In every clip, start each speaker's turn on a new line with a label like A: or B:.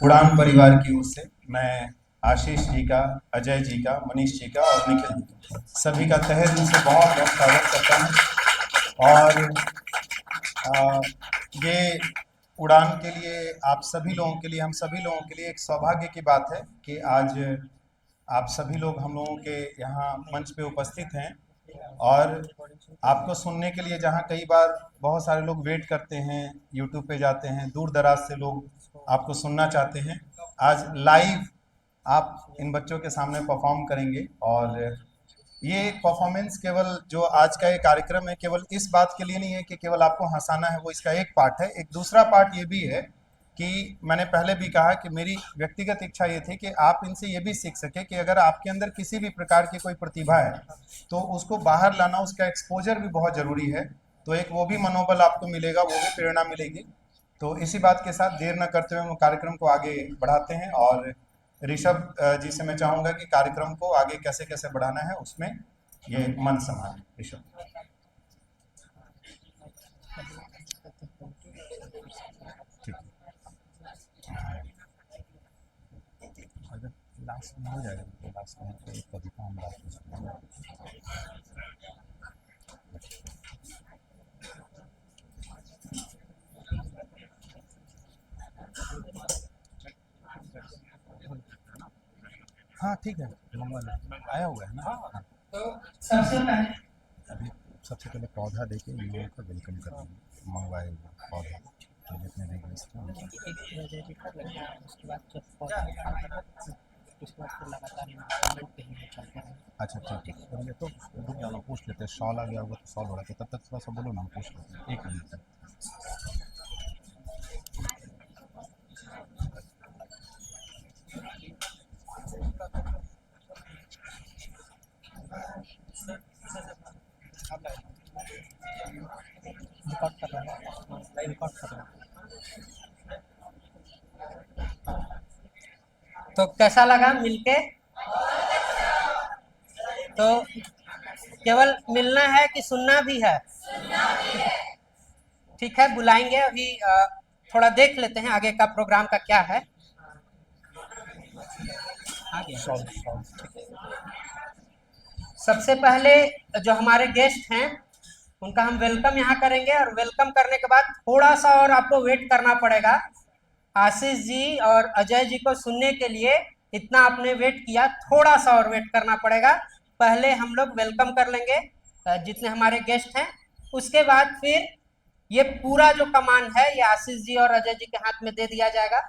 A: उड़ान परिवार की ओर से मैं आशीष जी का, अजय जी का, मनीष जी का और निखिल जी का सभी का तहे दिल से बहुत बहुत स्वागत करता हूँ। और ये उड़ान के लिए आप सभी लोगों के लिए, हम सभी लोगों के लिए एक सौभाग्य की बात है कि आज आप सभी लोग हम लोगों के यहाँ मंच पे उपस्थित हैं और आपको सुनने के लिए, जहाँ कई बार बहुत सारे लोग वेट करते हैं, यूट्यूब पे जाते हैं, दूर दराज से लोग आपको सुनना चाहते हैं, आज लाइव आप इन बच्चों के सामने परफॉर्म करेंगे। और ये परफॉर्मेंस केवल जो आज का ये कार्यक्रम है केवल इस बात के लिए नहीं है कि केवल आपको हंसाना है, वो इसका एक पार्ट है। एक दूसरा पार्ट ये भी है कि मैंने पहले भी कहा कि मेरी व्यक्तिगत इच्छा ये थी कि आप इनसे ये भी सीख सके कि अगर आपके अंदर किसी भी प्रकार की कोई प्रतिभा है तो उसको बाहर लाना, उसका एक्सपोजर भी बहुत ज़रूरी है। तो एक वो भी मनोबल आपको मिलेगा, वो भी प्रेरणा मिलेगी। तो इसी बात के साथ देर न करते हुए हम कार्यक्रम को आगे बढ़ाते हैं और ऋषभ जी से मैं चाहूँगा कि कार्यक्रम को आगे कैसे कैसे बढ़ाना है उसमें ये मन संभालें। ऋषभ। ठीक है, अगर लास्ट में हो जाएगा तो लास्ट में तो एक कविता हम बात हाँ ठीक है, मंगवा लो, आया हुआ है ना। हाँ। तो सबसे पहले अभी सबसे पहले पौधा देके इन लोगों का वेलकम कर देंगे, मंगवाए हुए पौधा जो जितने भी गेस्ट हैं उसके बाद जब पौधा उसके बाद फिर लगातार इन्वायरमेंट पे ही चलते हैं। अच्छा ठीक है, तो ये तो रुक जाओ, पूछ लेते हैं, शॉल आ गया होगा तो शॉल उड़ा के तब तक थोड़ा सा बोलो ना, हम पूछ लेते हैं 1 मिनट तक। रिकॉर्ड कर रहा है, रिकॉर्ड कर रहा है।
B: तो कैसा लगा मिलके? तो केवल मिलना है कि सुनना भी है? ठीक है, बुलाएंगे अभी। थोड़ा देख लेते हैं आगे का प्रोग्राम का क्या है। सबसे पहले जो हमारे गेस्ट हैं उनका हम वेलकम यहाँ करेंगे और वेलकम करने के बाद थोड़ा सा और आपको वेट करना पड़ेगा। आशीष जी और अजय जी को सुनने के लिए इतना आपने वेट किया, थोड़ा सा और वेट करना पड़ेगा। पहले हम लोग वेलकम कर लेंगे जितने हमारे गेस्ट हैं, उसके बाद फिर ये पूरा जो कमान है ये आशीष जी और अजय जी के हाथ में दे दिया जाएगा।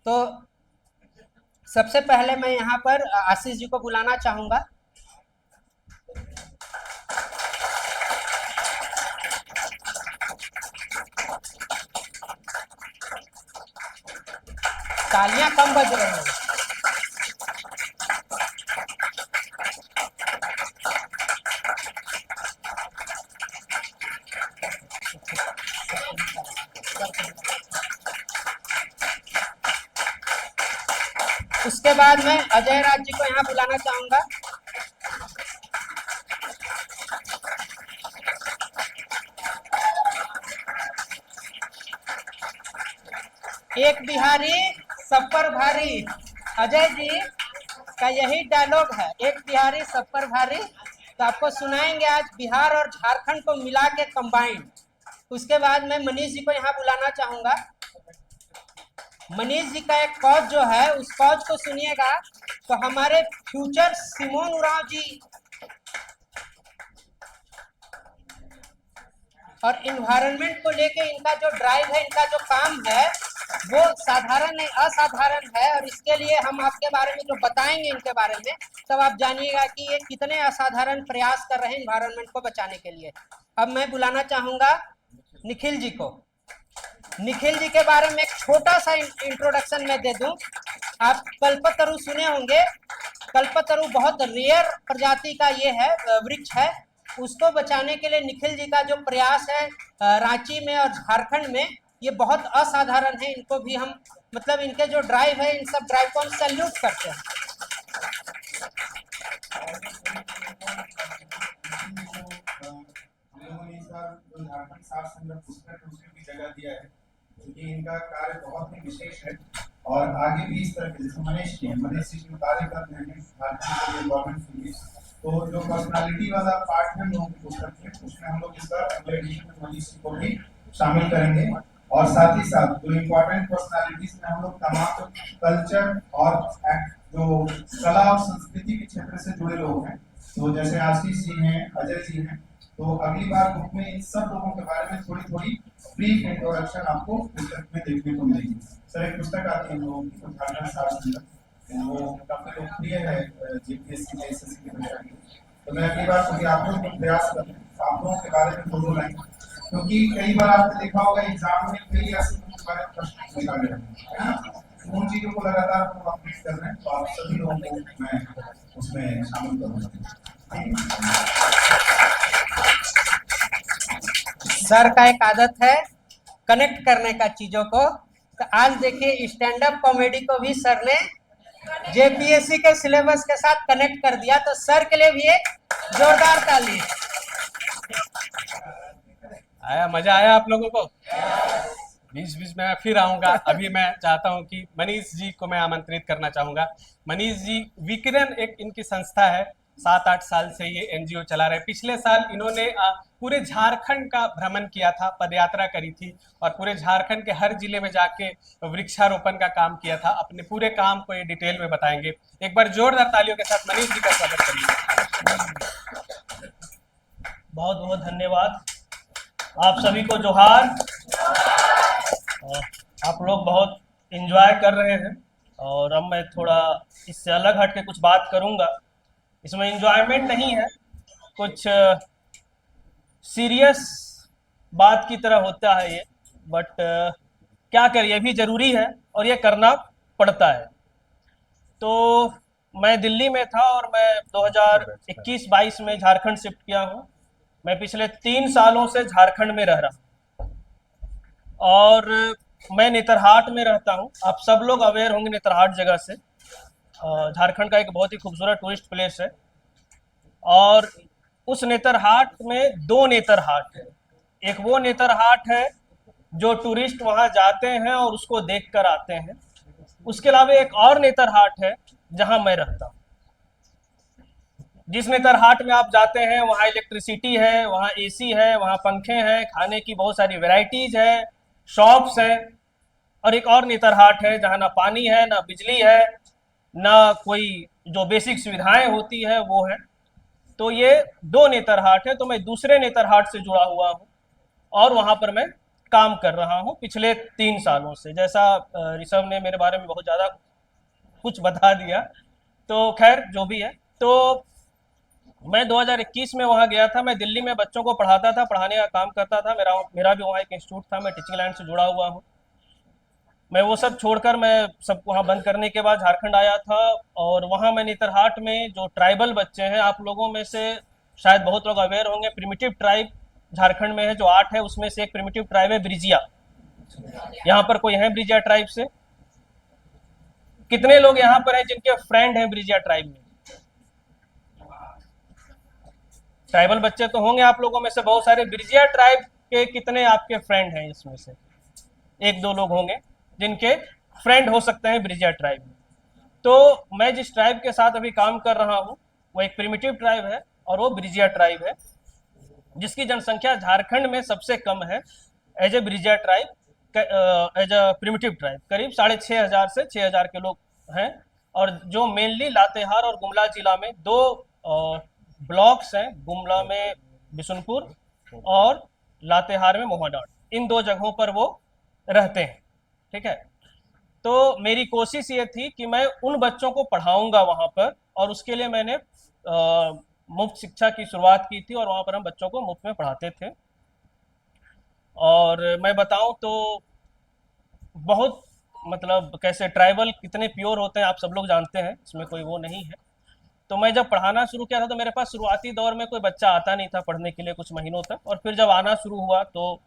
B: तो सबसे पहले मैं यहाँ पर आशीष जी को बुलाना चाहूंगा। तालियां कम बज रही हैं। उसके बाद मैं अजय राज जी को यहाँ बुलाना चाहूंगा। एक बिहारी सब पर भारी, अजय जी का यही डायलॉग है, एक बिहारी सब पर भारी। तो आपको सुनाएंगे आज बिहार और झारखंड को मिला के कंबाइंड। उसके बाद मैं मनीष जी को यहाँ बुलाना चाहूंगा। मनीष जी का एक कॉज जो है उस कॉज को सुनिएगा तो हमारे फ्यूचर सिमोन उरांव जी और इन्वायरमेंट को लेके इनका जो ड्राइव है, इनका जो काम है वो साधारण नहीं असाधारण है। और इसके लिए हम आपके बारे में जो बताएंगे इनके बारे में, तब आप जानिएगा कि ये कितने असाधारण प्रयास कर रहे हैं इन्वायरमेंट को बचाने के लिए। अब मैं बुलाना चाहूंगा निखिल जी को। निखिल जी के बारे में एक छोटा सा इंट्रोडक्शन मैं दे दूं। आप कल्पतरु सुने होंगे, कल्पतरु बहुत रेयर प्रजाति का ये है, वृक्ष है। उसको बचाने के लिए निखिल जी का जो प्रयास है रांची में और झारखंड में, ये बहुत असाधारण है। इनको भी हम मतलब इनके जो ड्राइव है, इन सब ड्राइव को हम सैल्यूट करते हैं।
A: जगह दिया है क्योंकि इनका कार्य बहुत ही विशेष है और आगे भी इस तरह के, जैसे मनीष जी जो कार्य कर रहे हैं झारखंड के लिए गवर्नमेंट के लिए, तो जो पर्सनालिटी वाला पार्ट है हम लोगों की पुस्तक में, उसमें हम लोग इस बार अगले एडिशन में मनीष जी को भी शामिल करेंगे। और साथ ही साथ जो इम्पोर्टेंट पर्सनालिटीज में हम लोग तमाम कल्चर और जो कला और संस्कृति के क्षेत्र से जुड़े लोग हैं, तो जैसे आशीष जी हैं, अजय जी हैं, तो अगली बार बुक में इन सब लोगों के बारे में थोड़ी थोड़ी ब्रीफ इंट्रोडक्शन आपको पुस्तक में देखने को मिलेगी। सर एक पुस्तक आती है हम लोगों की, तो झारखंड शासन, वो काफी लोकप्रिय है जीपीएससी एसएससी की परीक्षा की, तो मैं अगली बार कभी आप लोग प्रयास करें आप लोगों के बारे में दो लाइन, क्योंकि कई बार आपने देखा होगा एग्जाम में कई ऐसे के बारे में प्रश्न पूछा गया है ना, उन चीजों को लगातार हम कंप्लीट कर रहे हैं, तो आप सभी लोगों को मैं उसमें शामिल करूंगा।
B: सर का एक आदत है कनेक्ट करने का चीजों को, तो आज देखिए स्टैंड अप कॉमेडी को भी सर ने जेपीएससी के सिलेबस के साथ कनेक्ट कर दिया, तो सर के लिए भी एक जोरदार ताली।
C: मजा आया आप लोगों को? बीच बीच में फिर आऊंगा। अभी मैं चाहता हूं कि मनीष जी को मैं आमंत्रित करना चाहूंगा। मनीष जी विकिरण एक इनकी संस्था है, 7-8 साल से ये एनजीओ चला रहे। पिछले साल इन्होंने पूरे झारखंड का भ्रमण किया था, पदयात्रा करी थी और पूरे झारखंड के हर जिले में जाके वृक्षारोपण का काम किया था। अपने पूरे काम को ये डिटेल में बताएंगे। एक बार जोरदार तालियों के साथ मनीष जी का स्वागत करिए।
D: बहुत बहुत धन्यवाद। आप सभी को जोहार। आप लोग बहुत एंजॉय कर रहे हैं और अब मैं थोड़ा इससे अलग हट के कुछ बात करूंगा। इसमें एंजॉयमेंट नहीं है, कुछ सीरियस बात की तरह होता है ये, बट क्या करिए, ये भी ज़रूरी है और ये करना पड़ता है। तो मैं दिल्ली में था और मैं 2021-22 में झारखंड शिफ्ट किया हूँ। मैं पिछले 3 सालों से झारखंड में रह रहा हूँ और मैं नेतरहाट में रहता हूँ। आप सब लोग अवेयर होंगे नेतरहाट जगह से। झारखंड का एक बहुत ही खूबसूरत टूरिस्ट प्लेस है और उस नेतरहाट में 2 नेतरहाट है। एक वो नेतरहाट है जो टूरिस्ट वहाँ जाते हैं और उसको देख कर आते हैं। उसके अलावा एक और नेतरहाट है जहाँ मैं रहता हूँ। जिस नेतरहाट में आप जाते हैं वहाँ इलेक्ट्रिसिटी है, वहाँ एसी है, वहाँ पंखे हैं, खाने की बहुत सारी वैरायटीज है, शॉप्स हैं। और एक और नेतरहाट है जहाँ ना पानी है, ना बिजली है, ना कोई जो बेसिक सुविधाएं होती है वो है। तो ये 2 नेतरहाट है। तो मैं दूसरे नेतरहाट से जुड़ा हुआ हूँ और वहाँ पर मैं काम कर रहा हूँ पिछले 3 सालों से। जैसा ऋषभ ने मेरे बारे में बहुत ज़्यादा कुछ बता दिया, तो खैर जो भी है। तो मैं 2021 में वहाँ गया था। मैं दिल्ली में बच्चों को पढ़ाता था, पढ़ाने का काम करता था। मेरा भी वहाँ एक इंस्टीट्यूट था, मैं टीचिंग लाइन से जुड़ा हुआ हूँ। मैं वो सब छोड़कर मैं सब वहाँ बंद करने के बाद झारखंड आया था और वहाँ मैं नेतरहाट में जो ट्राइबल बच्चे हैं, आप लोगों में से शायद बहुत लोग अवेयर होंगे, प्रिमिटिव ट्राइब झारखंड में है जो 8 है, उसमें से एक प्रिमिटिव ट्राइब है ब्रिजिया। यहाँ पर कोई है ब्रिजिया ट्राइब से? कितने लोग यहाँ पर हैं जिनके फ्रेंड हैं ब्रिजिया ट्राइब में? ट्राइबल बच्चे तो होंगे आप लोगों में से बहुत सारे। ब्रिजिया ट्राइब के कितने आपके फ्रेंड हैं? इसमें से 1-2 लोग होंगे जिनके फ्रेंड हो सकते हैं ब्रिजिया ट्राइब में। तो मैं जिस ट्राइब के साथ अभी काम कर रहा हूँ वो एक प्रिमिटिव ट्राइब है और वो ब्रिजिया ट्राइब है, जिसकी जनसंख्या झारखंड में सबसे कम है as a Birjia tribe, as a primitive tribe. करीब 6500 से 6000 के लोग हैं और जो मेनली लातेहार और गुमला जिला में 2 ब्लॉक्स हैं, गुमला में बिशुनपुर और लातेहार में मोहाडांड। इन 2 जगहों पर वो रहते हैं। ठीक है। तो मेरी कोशिश ये थी कि मैं उन बच्चों को पढ़ाऊंगा वहाँ पर, और उसके लिए मैंने मुफ्त शिक्षा की शुरुआत की थी और वहाँ पर हम बच्चों को मुफ्त में पढ़ाते थे। और मैं बताऊं तो बहुत मतलब कैसे ट्राइबल कितने प्योर होते हैं आप सब लोग जानते हैं, इसमें कोई वो नहीं है। तो मैं जब पढ़ाना शुरू किया था तो मेरे पास शुरुआती दौर में कोई बच्चा आता नहीं था पढ़ने के लिए कुछ महीनों तक, और फिर जब आना शुरू हुआ तो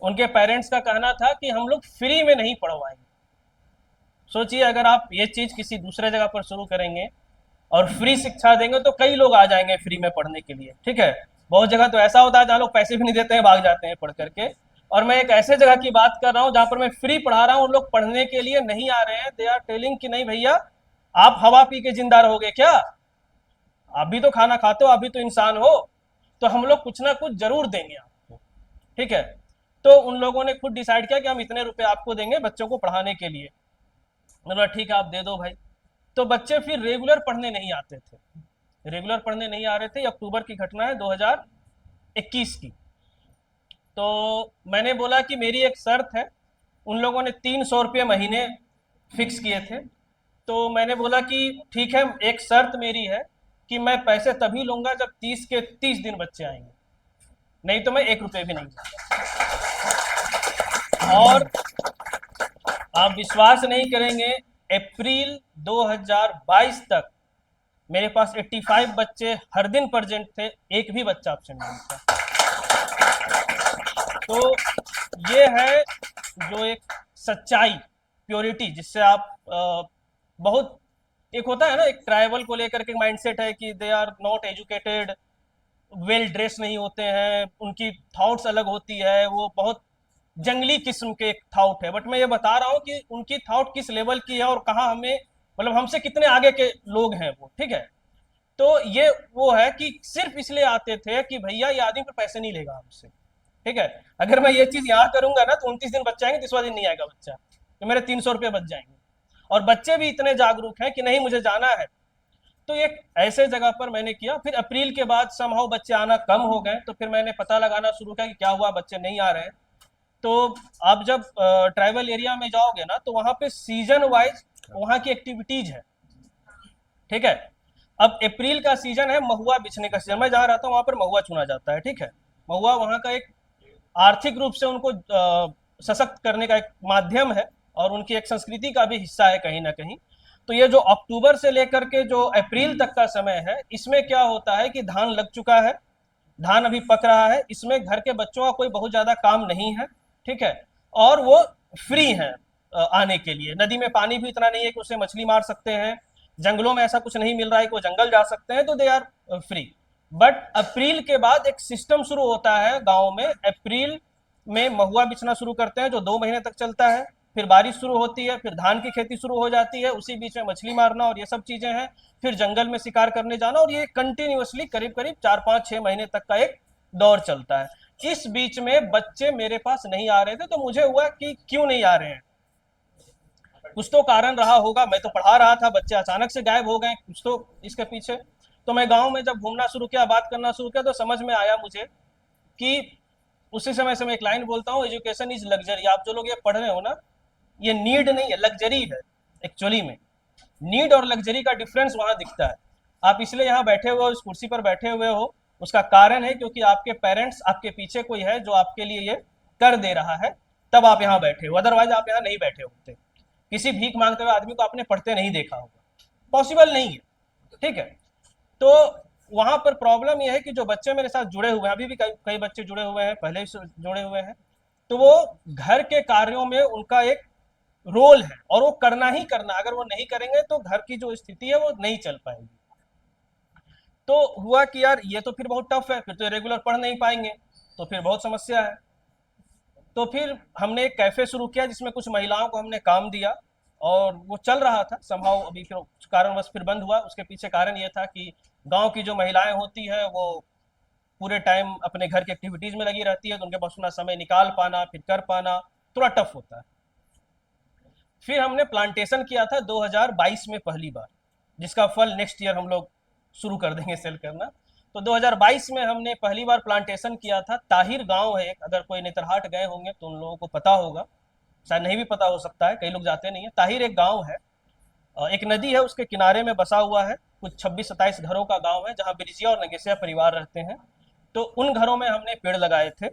D: उनके पेरेंट्स का कहना था कि हम लोग फ्री में नहीं पढ़वाएंगे। सोचिए अगर आप ये चीज़ किसी दूसरे जगह पर शुरू करेंगे और फ्री शिक्षा देंगे तो कई लोग आ जाएंगे फ्री में पढ़ने के लिए। ठीक है। बहुत जगह तो ऐसा होता है जहाँ लोग पैसे भी नहीं देते हैं, भाग जाते हैं पढ़ करके। और मैं एक ऐसे जगह की बात कर रहा हूँ जहां पर मैं फ्री पढ़ा रहा हूँ, उन लोग पढ़ने के लिए नहीं आ रहे हैं। दे आर टेलिंग कि नहीं भैया, आप हवा पी के जिंदा रहोगे क्या? आप भी तो खाना खाते हो, आप भी तो इंसान हो, तो हम लोग कुछ ना कुछ जरूर देंगे आपको, ठीक है। तो उन लोगों ने खुद डिसाइड किया कि हम इतने रुपए आपको देंगे बच्चों को पढ़ाने के लिए। मैंने बोला ठीक है, आप दे दो भाई। तो बच्चे फिर रेगुलर पढ़ने नहीं आते थे, रेगुलर पढ़ने नहीं आ रहे थे। अक्टूबर की घटना है 2021 की। तो मैंने बोला कि मेरी एक शर्त है, उन लोगों ने 300 रुपये महीने फिक्स किए थे। तो मैंने बोला कि ठीक है, एक शर्त मेरी है कि मैं पैसे तभी लूंगा जब 30 के 30 दिन बच्चे आएंगे, नहीं तो मैं 1 रुपये भी नहीं दूंगा। और आप विश्वास नहीं करेंगे, अप्रैल 2022 तक मेरे पास 85 बच्चे हर दिन प्रेजेंट थे, एक भी बच्चा एब्सेंट नहीं था। तो ये है जो एक सच्चाई, प्योरिटी, जिससे आप बहुत, एक होता है ना एक ट्राइबल को लेकर के माइंडसेट है कि they are not educated, well dress नहीं होते हैं, उनकी थॉट्स अलग होती है, वो बहुत जंगली किस्म के एक थॉट है। बट मैं ये बता रहा हूँ कि उनकी थॉट किस लेवल की है और कहाँ हमें, मतलब हमसे कितने आगे के लोग हैं वो, ठीक है। तो ये वो है कि सिर्फ इसलिए आते थे कि भैया ये आदमी पर पैसे नहीं लेगा हमसे, ठीक है। अगर मैं ये चीज यहाँ करूंगा ना तो 29 दिन बच्चा आएंगे, 30वां दिन नहीं आएगा बच्चा, तो मेरे 300 रुपये बच जाएंगे। और बच्चे भी इतने जागरूक हैं कि नहीं मुझे जाना है। तो एक ऐसे जगह पर मैंने किया। फिर अप्रैल के बाद समहाउ बच्चे आना कम हो गए, तो फिर मैंने पता लगाना शुरू किया कि क्या हुआ, बच्चे नहीं आ रहे हैं। तो आप जब ट्राइबल एरिया में जाओगे ना तो वहां पे सीजन वाइज वहां की एक्टिविटीज है, ठीक है। अब अप्रैल का सीजन है महुआ बिछने का सीजन, मैं जहाँ रहता हूँ वहां पर महुआ चुना जाता है, ठीक है। महुआ वहां का एक आर्थिक रूप से उनको सशक्त करने का एक माध्यम है और उनकी एक संस्कृति का भी हिस्सा है कहीं ना कहीं। तो ये जो अक्टूबर से लेकर के जो अप्रैल तक का समय है, इसमें क्या होता है कि धान लग चुका है, धान अभी पक रहा है, इसमें घर के बच्चों का कोई बहुत ज्यादा काम नहीं है, ठीक है। और वो फ्री है आने के लिए। नदी में पानी भी इतना नहीं है कि उससे मछली मार सकते हैं, जंगलों में ऐसा कुछ नहीं मिल रहा है कि वो जंगल जा सकते हैं, तो दे आर फ्री। बट अप्रैल के बाद एक सिस्टम शुरू होता है गाँव में। अप्रैल में महुआ बिछना शुरू करते हैं जो 2 महीने तक चलता है, फिर बारिश शुरू होती है, फिर धान की खेती शुरू हो जाती है, उसी बीच में मछली मारना और ये सब चीजें हैं, फिर जंगल में शिकार करने जाना, और ये कंटिन्यूअसली करीब करीब 4-5-6 महीने तक का एक दौर चलता है। इस बीच में बच्चे मेरे पास नहीं आ रहे थे, तो मुझे हुआ कि क्यों नहीं आ रहे हैं, कुछ तो कारण रहा होगा। मैं तो पढ़ा रहा था, बच्चे अचानक से गायब हो गए, कुछ तो इसके पीछे। तो मैं गांव में जब घूमना शुरू किया, बात करना शुरू किया, तो समझ में आया मुझे कि उसी समय से मैं एक लाइन बोलता हूँ, एजुकेशन इज लग्जरी। आप जो लोग ये पढ़ रहे हो ना, ये नीड नहीं है, लग्जरी है। एक्चुअली में नीड और लग्जरी का डिफरेंस वहां दिखता है। आप इसलिए यहाँ बैठे हुए हो, इस कुर्सी पर बैठे हुए हो, उसका कारण है क्योंकि आपके पेरेंट्स, आपके पीछे कोई है जो आपके लिए ये कर दे रहा है, तब आप यहाँ बैठे हो। अदरवाइज आप यहाँ नहीं बैठे होते। किसी भीख मांगते हुए आदमी को आपने पढ़ते नहीं देखा होगा, पॉसिबल नहीं है, ठीक है। तो वहां पर प्रॉब्लम यह है कि जो बच्चे मेरे साथ जुड़े हुए हैं, अभी भी कई बच्चे जुड़े हुए हैं, पहले भी जुड़े हुए हैं, तो वो घर के कार्यों में उनका एक रोल है और वो करना ही करना। अगर वो नहीं करेंगे तो घर की जो स्थिति है वो नहीं चल पाएगी। तो हुआ कि यार ये तो फिर बहुत टफ है, फिर तो रेगुलर पढ़ नहीं पाएंगे, तो फिर बहुत समस्या है। तो फिर हमने एक कैफे शुरू किया जिसमें कुछ महिलाओं को हमने काम दिया और वो चल रहा था संभव। अभी फिर कारणवश फिर बंद हुआ। उसके पीछे कारण ये था कि गांव की जो महिलाएं होती है वो पूरे टाइम अपने घर की एक्टिविटीज में लगी रहती है, तो उनके पास अपना समय निकाल पाना, फिर कर पाना थोड़ा टफ होता है। फिर हमने प्लांटेशन किया था 2022 में पहली बार, जिसका फल नेक्स्ट ईयर हम लोग शुरू कर देंगे सेल करना। तो 2022 में हमने पहली बार प्लांटेशन किया था। ताहिर गांव है एक, अगर कोई नेतरहाट गए होंगे तो उन लोगों को पता होगा, शायद नहीं भी पता हो सकता है, कई लोग जाते नहीं है। ताहिर एक गांव है, एक नदी है, उसके किनारे में बसा हुआ है, कुछ 26-27 घरों का गांव है जहां बिरजिया और नगेसिया परिवार रहते हैं। तो उन घरों में हमने पेड़ लगाए थे।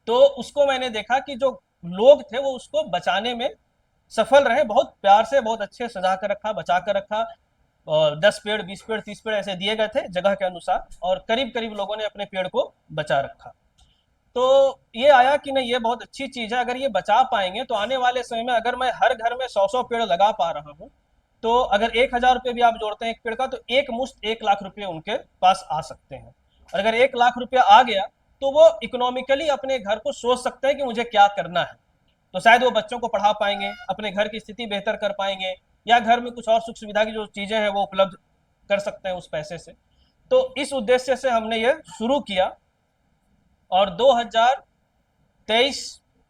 D: तो उसको मैंने देखा कि जो लोग थे वो उसको बचाने में सफल रहे, बहुत प्यार से, बहुत अच्छे सजा कर रखा, बचा कर रखा। 10 पेड़, 20 पेड़, 30 पेड़ ऐसे दिए गए थे जगह के अनुसार, और करीब करीब लोगों ने अपने पेड़ को बचा रखा। तो ये आया कि नहीं, ये बहुत अच्छी चीज है। अगर ये बचा पाएंगे तो आने वाले समय में अगर मैं हर घर में 100-100 पेड़ लगा पा रहा हूँ, तो अगर 1000 रुपये भी आप जोड़ते हैं एक पेड़ का, तो एक मुश्त 1 लाख रुपये उनके पास आ सकते हैं। और अगर 1 लाख रुपया आ गया तो वो इकोनॉमिकली अपने घर को सोच सकते हैं कि मुझे क्या करना है, तो शायद वो बच्चों को पढ़ा पाएंगे, अपने घर की स्थिति बेहतर कर पाएंगे, या घर में कुछ और सुख सुविधा की जो चीज़ें हैं वो उपलब्ध कर सकते हैं उस पैसे से। तो इस उद्देश्य से हमने ये शुरू किया और 2023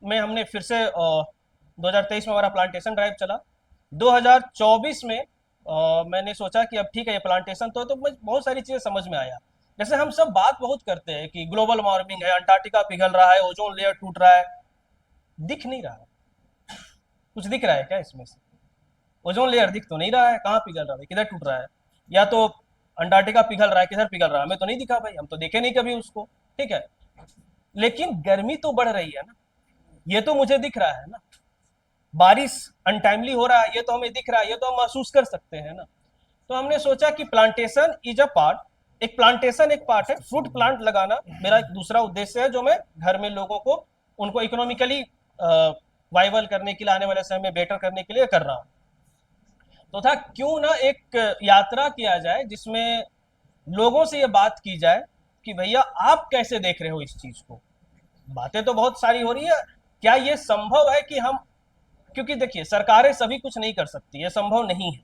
D: में हमने फिर से 2023 में हमारा प्लांटेशन ड्राइव चला। 2024 में मैंने सोचा कि अब ठीक है ये प्लांटेशन तो मुझे बहुत सारी चीज़ें समझ में आया। जैसे हम सब बात बहुत करते हैं कि ग्लोबल वार्मिंग है, अंटार्कटिका पिघल रहा है, ओजोन लेयर टूट रहा है, दिख नहीं रहा है। कुछ दिख रहा है क्या इसमें से? ओजोन लेयर दिख तो नहीं रहा है, कहाँ पिघल रहा है, किधर टूट रहा है? या तो अंटार्कटिका पिघल रहा है, किधर पिघल रहा है, हमें तो नहीं दिखा भाई, हम तो देखे नहीं कभी उसको, ठीक है। लेकिन गर्मी तो बढ़ रही है ना, ये तो मुझे दिख रहा है ना। बारिश अनटाइमली हो रहा है, ये तो हमें दिख रहा है, ये तो हम महसूस कर सकते हैं ना। तो हमने सोचा कि प्लांटेशन इज अ पार्ट, एक प्लांटेशन एक पार्ट है, फ्रूट प्लांट लगाना मेरा एक दूसरा उद्देश्य है, जो मैं घर में लोगों को उनको इकोनॉमिकली वाइबल करने के लिए, आने वाले समय में बेटर करने के लिए कर रहा हूँ। तो था क्यों ना एक यात्रा किया जाए जिसमें लोगों से ये बात की जाए कि भैया आप कैसे देख रहे हो इस चीज को। बातें तो बहुत सारी हो रही है, क्या ये संभव है कि हम, क्योंकि देखिए सरकारें सभी कुछ नहीं कर सकती, ये संभव नहीं है।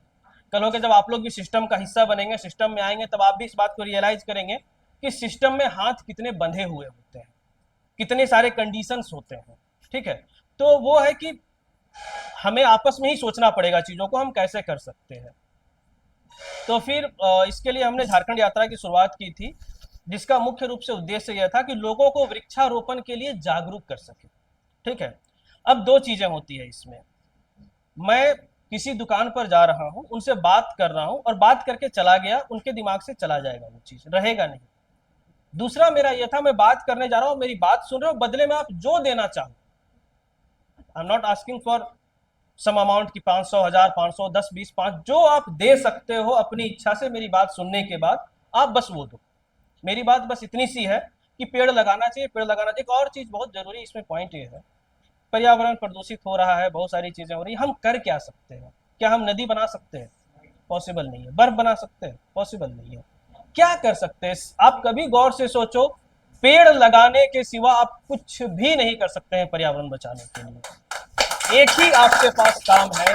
D: कल हो के जब आप लोग भी सिस्टम का हिस्सा बनेंगे, सिस्टम में आएंगे, तब आप भी इस बात को रियलाइज करेंगे कि सिस्टम में हाथ कितने बंधे हुए होते हैं, कितने सारे कंडीशंस होते हैं, ठीक है। तो वो है कि हमें आपस में ही सोचना पड़ेगा चीज़ों को हम कैसे कर सकते हैं। तो फिर इसके लिए हमने झारखंड यात्रा की शुरुआत की थी, जिसका मुख्य रूप से उद्देश्य यह था कि लोगों को वृक्षारोपण के लिए जागरूक कर सके, ठीक है। अब दो चीज़ें होती है इसमें, मैं किसी दुकान पर जा रहा हूँ, उनसे बात कर रहा हूँ और बात करके चला गया, उनके दिमाग से चला जाएगा, वो चीज़ रहेगा नहीं। दूसरा मेरा यह था, मैं बात करने जा रहा हूँ, मेरी बात सुन रहे हो, बदले में आप जो देना चाहो, I am not asking for some amount की 500, 1000, 500, 10, 20, 5, जो आप दे सकते हो अपनी इच्छा से मेरी बात सुनने के बाद, आप बस वो दो। मेरी बात बस इतनी सी है कि पेड़ लगाना चाहिए, पेड़ लगाना चाहिए। एक और चीज़ बहुत जरूरी इसमें पॉइंट ये है, पर्यावरण प्रदूषित हो रहा है, बहुत सारी चीज़ें हो रही है, हम कर क्या सकते हैं? क्या हम नदी बना सकते हैं? पॉसिबल नहीं है। बर्फ बना सकते हैं? पॉसिबल नहीं है। क्या कर सकते हैं? आप कभी गौर से सोचो, पेड़ लगाने के सिवा आप कुछ भी नहीं कर सकते हैं पर्यावरण बचाने के लिए। एक ही आपके पास काम है,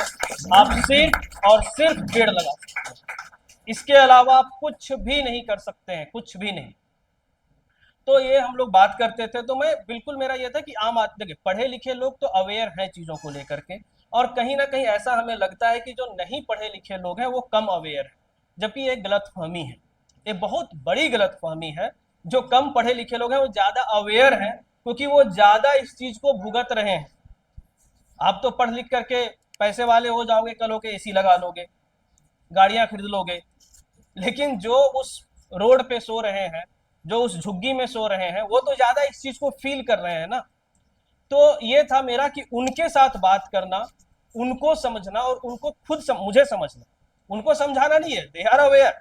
D: आप सिर्फ और सिर्फ पेड़ लगा सकते हैं, इसके अलावा आप कुछ भी नहीं कर सकते हैं, कुछ भी नहीं। तो ये हम लोग बात करते थे, तो मैं बिल्कुल, मेरा ये था कि आम आदमी, देखिए पढ़े लिखे लोग तो अवेयर हैं चीज़ों को लेकर के, और कहीं ना कहीं ऐसा हमें लगता है कि जो नहीं पढ़े लिखे लोग हैं वो कम अवेयर है, जबकि ये गलतफहमी है, ये बहुत बड़ी गलतफहमी है। जो कम पढ़े लिखे लोग हैं वो ज़्यादा अवेयर हैं, क्योंकि वो ज़्यादा इस चीज़ को भुगत रहे हैं। आप तो पढ़ लिख करके पैसे वाले हो जाओगे, कल होके एसी लगा लोगे, गाड़ियाँ खरीद लोगे, लेकिन जो उस रोड पे सो रहे हैं, जो उस झुग्गी में सो रहे हैं, वो तो ज़्यादा इस चीज़ को फील कर रहे हैं ना। तो ये था मेरा कि उनके साथ बात करना, उनको समझना और उनको खुद मुझे समझना, उनको समझाना नहीं है, दे आर अवेयर।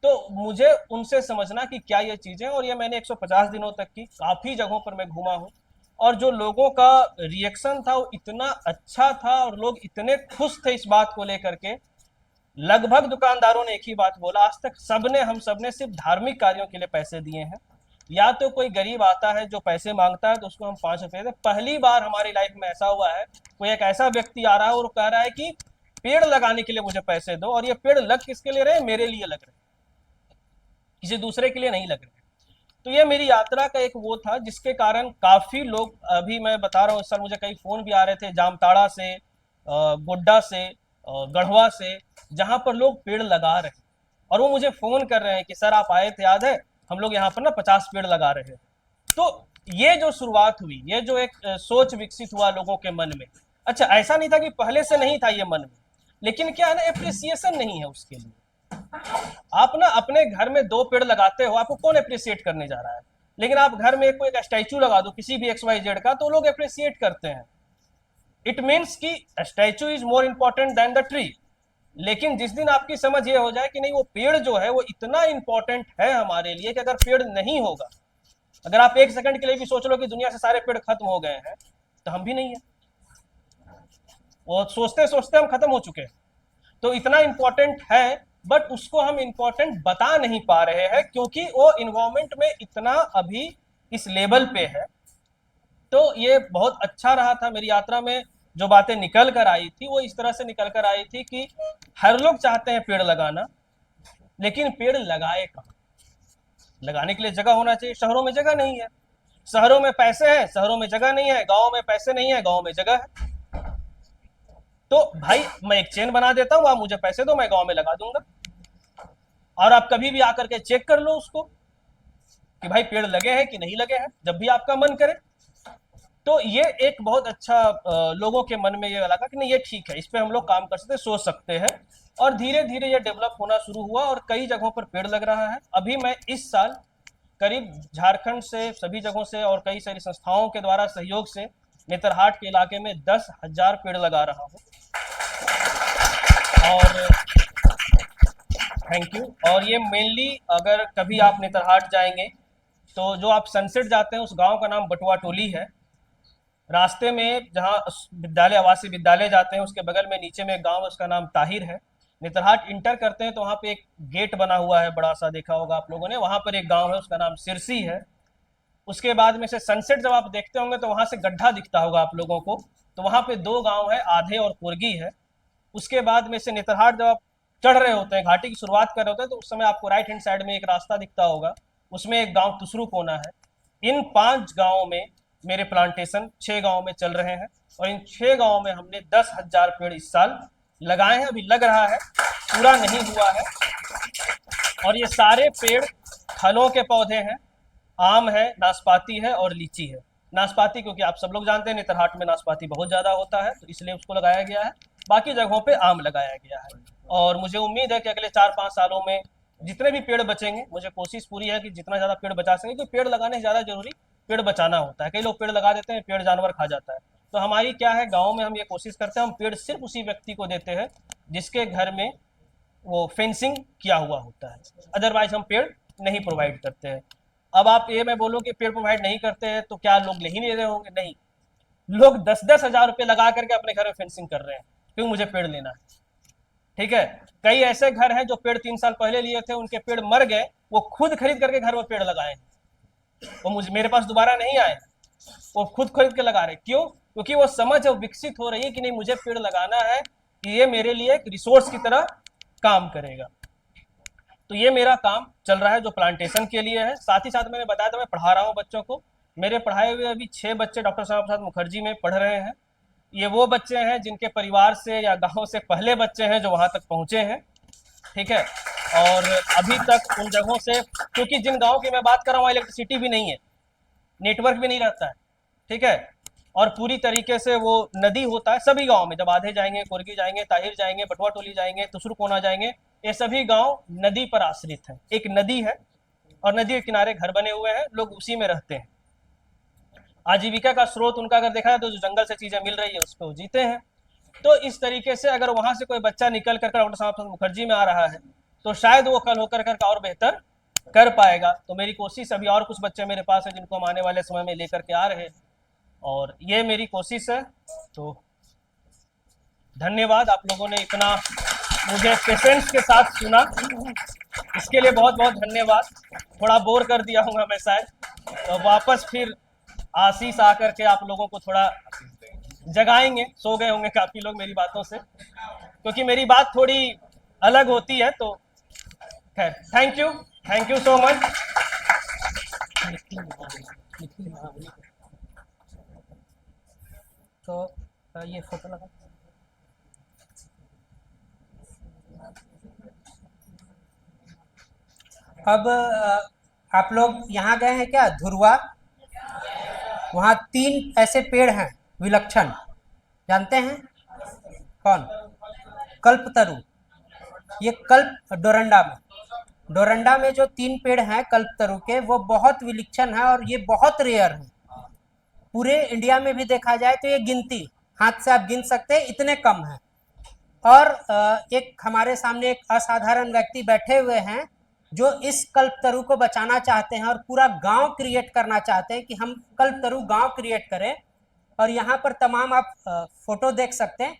D: तो मुझे उनसे समझना कि क्या ये चीज़ें, और ये मैंने 150 दिनों तक की, काफ़ी जगहों पर मैं घूमा हूँ, और जो लोगों का रिएक्शन था वो इतना अच्छा था और लोग इतने खुश थे इस बात को लेकर के। लगभग दुकानदारों ने एक ही बात बोला, आज तक सबने, हम सबने सिर्फ धार्मिक कार्यों के लिए पैसे दिए हैं। या तो कोई गरीब आता है जो पैसे मांगता है तो उसको हम 5 रुपए दे। पहली बार हमारी लाइफ में ऐसा हुआ है, कोई एक ऐसा व्यक्ति आ रहा है और कह रहा है कि पेड़ लगाने के लिए मुझे पैसे दो, और ये पेड़ लग किसके लिए रहे? मेरे लिए लग रहे, किसी दूसरे के लिए नहीं लग रहे। तो ये मेरी यात्रा का एक वो था जिसके कारण काफ़ी लोग, अभी मैं बता रहा हूँ सर, मुझे कई फ़ोन भी आ रहे थे जामताड़ा से, गोड्डा से, गढ़वा से, जहाँ पर लोग पेड़ लगा रहे हैं, और वो मुझे फ़ोन कर रहे हैं कि सर आप आए थे, याद है, हम लोग यहाँ पर ना 50 पेड़ लगा रहे हैं। तो ये जो शुरुआत हुई, ये जो एक सोच विकसित हुआ लोगों के मन में, अच्छा ऐसा नहीं था कि पहले से नहीं था ये मन में, लेकिन क्या है ना, एप्रिसिएशन नहीं है उसके लिए। आप ना अपने घर में 2 पेड़ लगाते हो, आपको कौन अप्रिशिएट करने जा रहा है? लेकिन आप घर में कोई एक स्टैचू लगा दो किसी भी XYZ का, तो लोग अप्रिशिएट करते हैं। इट मीन्स कि statue is more important than the tree. लेकिन जिस दिन आपकी समझ ये हो जाए कि नहीं, वो पेड़ जो है वो इतना इंपॉर्टेंट है हमारे लिए कि अगर पेड़ नहीं होगा, अगर आप 1 सेकंड के लिए भी सोच लो कि दुनिया से सारे पेड़ खत्म हो गए हैं, तो हम भी नहीं है, वो सोचते सोचते हम खत्म हो चुके हैं। तो इतना इंपॉर्टेंट है, बट उसको हम इंपॉर्टेंट बता नहीं पा रहे हैं, क्योंकि वो इन्वायरमेंट में इतना अभी इस लेवल पे है। तो ये बहुत अच्छा रहा था। मेरी यात्रा में जो बातें निकल कर आई थी वो इस तरह से निकल कर आई थी कि हर लोग चाहते हैं पेड़ लगाना, लेकिन पेड़ लगाए कहाँ? लगाने के लिए जगह होना चाहिए। शहरों में जगह नहीं है, शहरों में पैसे हैं, शहरों में जगह नहीं है, गाँव में पैसे नहीं है, गाँव में जगह है। तो भाई मैं एक चेन बना देता हूँ, आप मुझे पैसे दो, मैं गाँव में लगा दूंगा, और आप कभी भी आकर के चेक कर लो उसको कि भाई पेड़ लगे हैं कि नहीं लगे हैं, जब भी आपका मन करे। तो ये एक बहुत अच्छा लोगों के मन में ये लगा कि नहीं ये ठीक है, इस पे हम लोग काम कर सकते हैं, सोच सकते हैं। और धीरे धीरे ये डेवलप होना शुरू हुआ और कई जगहों पर पेड़ लग रहा है। अभी मैं इस साल करीब झारखंड से, सभी जगहों से और कई सारी संस्थाओं के द्वारा सहयोग से नेतरहाट के इलाके में 10,000 पेड़ लगा रहा हूँ। और थैंक यू। और ये मेनली अगर कभी आप नेतरहाट जाएंगे तो जो आप सनसेट जाते हैं उस गांव का नाम बटुआ टोली है। रास्ते में जहाँ विद्यालय, आवासीय विद्यालय जाते हैं, उसके बगल में नीचे में एक गांव है, उसका नाम ताहिर है। नेतरहाट इंटर करते हैं तो वहाँ पे एक गेट बना हुआ है बड़ा सा, देखा होगा आप लोगों ने। वहाँ पर एक गांव है, उसका नाम सिरसी है। उसके बाद में से सनसेट जब आप देखते होंगे तो वहाँ से गड्ढा दिखता होगा आप लोगों को, तो वहाँ पे 2 गाँव है, आधे और कुर्गी है। उसके बाद में से नेतरहाट जब आप चढ़ रहे होते हैं, घाटी की शुरुआत कर रहे होते हैं, तो उस समय आपको राइट हैंड साइड में एक रास्ता दिखता होगा, उसमें एक गांव तुसरू कोना है। इन 5 गांवों में मेरे प्लांटेशन 6 गांवों में चल रहे हैं और इन 6 गांवों में हमने 10,000 पेड़ इस साल लगाए हैं। अभी लग रहा है, पूरा नहीं हुआ है। और ये सारे पेड़ फलों के पौधे हैं, आम है, नाशपाती है और लीची है। नाशपाती क्योंकि आप सब लोग जानते हैं नेतरहाट में नाशपाती बहुत ज़्यादा होता है, तो इसलिए उसको लगाया गया है। बाकी जगहों पे आम लगाया गया है। और मुझे उम्मीद है कि अगले 4-5 सालों में जितने भी पेड़ बचेंगे, मुझे कोशिश पूरी है कि जितना ज़्यादा पेड़ बचा सकें, क्योंकि पेड़ लगाने से ज़्यादा जरूरी पेड़ बचाना होता है। कई लोग पेड़ लगा देते हैं, पेड़ जानवर खा जाता है। तो हमारी क्या है, गाँव में हम ये कोशिश करते हैं, हम पेड़ सिर्फ उसी व्यक्ति को देते हैं जिसके घर में वो फेंसिंग किया हुआ होता है, अदरवाइज हम पेड़ नहीं प्रोवाइड करते हैं। अब आप ये मैं बोलूँ कि पेड़ प्रोवाइड नहीं करते हैं तो क्या लोग ले ही नहीं रहे होंगे? नहीं, लोग 10-10 हज़ार रुपये लगा करके अपने घर में फेंसिंग कर रहे हैं क्योंकि मुझे पेड़ लेना है। ठीक है, कई ऐसे घर हैं जो पेड़ 3 साल पहले लिए थे, उनके पेड़ मर गए, वो खुद खरीद करके घर में पेड़ लगाए, वो मेरे पास दोबारा नहीं आए, वो खुद खरीद के लगा रहे। क्यों? क्योंकि वो समझ अब विकसित हो रही है कि नहीं, मुझे पेड़ लगाना है, ये मेरे लिए एक रिसोर्स की तरह काम करेगा। तो ये मेरा काम चल रहा है जो प्लांटेशन के लिए है। साथ ही साथ मैंने बताया था मैं पढ़ा रहा हूँ बच्चों को। मेरे पढ़ाए हुए अभी 6 बच्चे डॉक्टर श्यामा प्रसाद मुखर्जी में पढ़ रहे हैं। ये वो बच्चे हैं जिनके परिवार से या गांव से पहले बच्चे हैं जो वहां तक पहुंचे हैं। ठीक है, और अभी तक उन जगहों से, क्योंकि जिन गाँव की मैं बात कर रहा हूँ वहाँ इलेक्ट्रिसिटी भी नहीं है, नेटवर्क भी नहीं रहता है। ठीक है, और पूरी तरीके से वो नदी होता है सभी गाँव में। जब आधे जाएंगे, कुर्गी जाएंगे, ताहिर जाएंगे, बटुआ टोली जाएंगे, तुसरू कोना जाएंगे, ये सभी गांव नदी पर आश्रित हैं। एक नदी है और नदी के किनारे घर बने हुए हैं, लोग उसी में रहते हैं। आजीविका का स्रोत उनका अगर देखा जाए तो जो जंगल से चीजें मिल रही है उस पर वो जीते हैं। तो इस तरीके से अगर वहां से कोई बच्चा निकल कर डॉक्टर श्यामा प्रसाद मुखर्जी में आ रहा है तो शायद वो कल होकर कर और बेहतर कर पाएगा। तो मेरी कोशिश, अभी और कुछ बच्चे मेरे पास है जिनको हम आने वाले समय में लेकर के आ रहे हैं, और ये मेरी कोशिश है। तो धन्यवाद, आप लोगों ने इतना मुझे पेशेंस के साथ सुना, इसके लिए बहुत बहुत धन्यवाद। थोड़ा बोर कर दिया हूँ मैं शायद, तो वापस फिर आशीष आकर के आप लोगों को थोड़ा जगाएंगे। सो गए होंगे काफी लोग मेरी बातों से, क्योंकि मेरी बात थोड़ी अलग होती है। तो खैर, थैंक यू सो मच।
B: तो ये फोटो लगा। अब आप लोग यहाँ गए हैं क्या, धुरवा? वहाँ 3 ऐसे पेड़ हैं विलक्षण, जानते हैं कौन? कल्पतरु। ये कल्प डोरंडा में जो 3 पेड़ हैं कल्पतरु के, वो बहुत विलक्षण है और ये बहुत रेयर है। पूरे इंडिया में भी देखा जाए तो ये गिनती हाथ से आप गिन सकते हैं, इतने कम है। और एक हमारे सामने एक असाधारण व्यक्ति बैठे हुए हैं जो इस कल्पतरु को बचाना चाहते हैं और पूरा गांव क्रिएट करना चाहते हैं कि हम कल्पतरु गांव क्रिएट करें। और यहाँ पर तमाम आप फोटो देख सकते हैं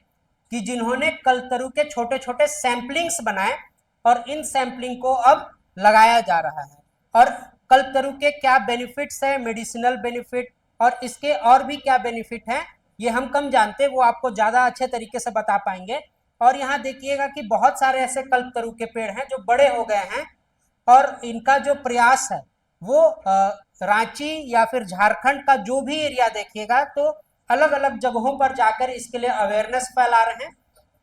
B: कि जिन्होंने कल्पतरु के छोटे छोटे सैम्पलिंग्स बनाए और इन सैम्पलिंग को अब लगाया जा रहा है। और कल्पतरु के क्या बेनिफिट्स है, मेडिसिनल बेनिफिट और इसके और भी क्या बेनिफिट हैं, ये हम कम जानते, वो आपको ज़्यादा अच्छे तरीके से बता पाएंगे। और यहाँ देखिएगा कि बहुत सारे ऐसे कल्पतरु के पेड़ हैं जो बड़े हो गए हैं और इनका जो प्रयास है वो रांची या फिर झारखंड का जो भी एरिया देखिएगा तो अलग अलग जगहों पर जाकर इसके लिए अवेयरनेस फैला रहे हैं।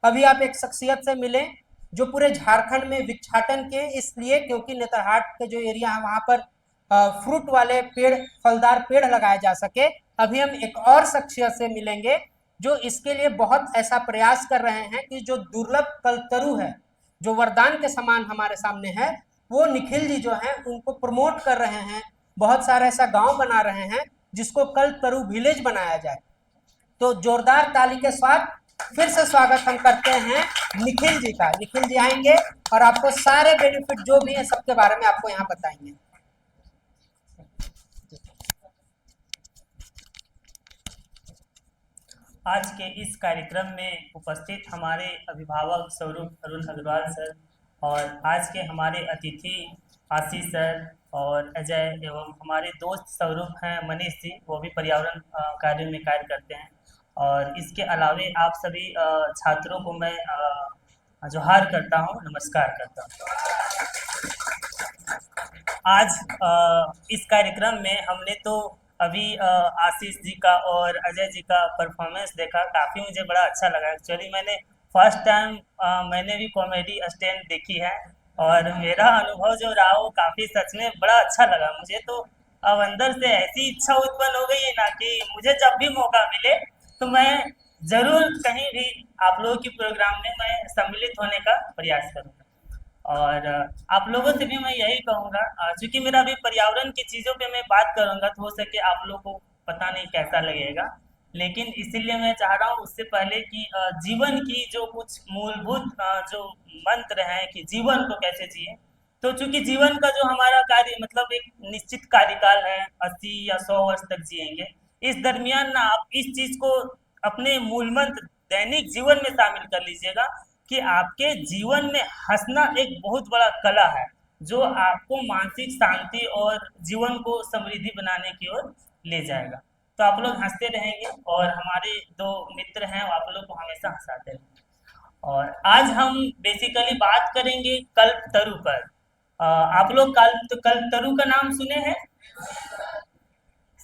B: अभी आप एक शख्सियत से मिले जो पूरे झारखंड में वृक्षाटन के, इसलिए क्योंकि नेतरहाट के जो एरिया है वहां पर फ्रूट वाले पेड़, फलदार पेड़ लगाए जा सके। अभी हम एक और शख्सियत से मिलेंगे जो इसके लिए बहुत ऐसा प्रयास कर रहे हैं कि जो दुर्लभ कल्पतरु है जो वरदान के समान हमारे सामने है, वो निखिल जी जो हैं उनको प्रमोट कर रहे हैं। बहुत सारा ऐसा गांव बना रहे हैं जिसको कल्पतरु विलेज बनाया जाए। तो जोरदार ताली के साथ फिर से स्वागत हम करते हैं निखिल जी का। निखिल जी आएंगे और आपको सारे बेनिफिट जो भी है सबके बारे में आपको यहाँ बताएंगे।
E: आज के इस कार्यक्रम में उपस्थित हमारे अभिभावक स्वरूप अरुण अग्रवाल सर और आज के हमारे अतिथि आशीष सर और अजय एवं हमारे दोस्त स्वरूप हैं मनीष जी, वो भी पर्यावरण कार्य में कार्य करते हैं। और इसके अलावे आप सभी छात्रों को मैं जोहार करता हूँ, नमस्कार करता हूँ। आज इस कार्यक्रम में हमने तो अभी आशीष जी का और अजय जी का परफॉर्मेंस देखा, काफ़ी मुझे बड़ा अच्छा लगा। एक्चुअली मैंने फर्स्ट टाइम मैंने भी कॉमेडी स्टैंड देखी है और मेरा अनुभव जो रहा वो काफ़ी सच में बड़ा अच्छा लगा मुझे। तो अब अंदर से ऐसी इच्छा उत्पन्न हो गई है ना कि मुझे जब भी मौका मिले तो मैं ज़रूर कहीं भी आप लोगों के प्रोग्राम में मैं सम्मिलित होने का प्रयास करूँगा। और आप लोगों से भी मैं यही कहूँगा, क्योंकि मेरा अभी पर्यावरण की चीज़ों पे मैं बात करूँगा तो हो सके आप लोगों को पता नहीं कैसा लगेगा, लेकिन इसीलिए मैं चाह रहा हूँ उससे पहले कि जीवन की जो कुछ मूलभूत जो मंत्र हैं कि जीवन को कैसे जिए। तो चूंकि जीवन का जो हमारा कार्य मतलब एक निश्चित कार्यकाल है, 80 या 100 वर्ष तक जिएंगे, इस दरमियान ना आप इस चीज़ को अपने मूल मंत्र दैनिक जीवन में शामिल कर लीजिएगा कि आपके जीवन में हंसना एक बहुत बड़ा कला है जो आपको मानसिक शांति और जीवन को समृद्धि बनाने की ओर ले जाएगा। तो आप लोग हंसते रहेंगे और हमारे दो मित्र हैं वो आप लोग को हमेशा हंसाते रहेंगे। और आज हम बेसिकली बात करेंगे कल्पतरु पर। आप लोग कल्पतरु का नाम सुने हैं,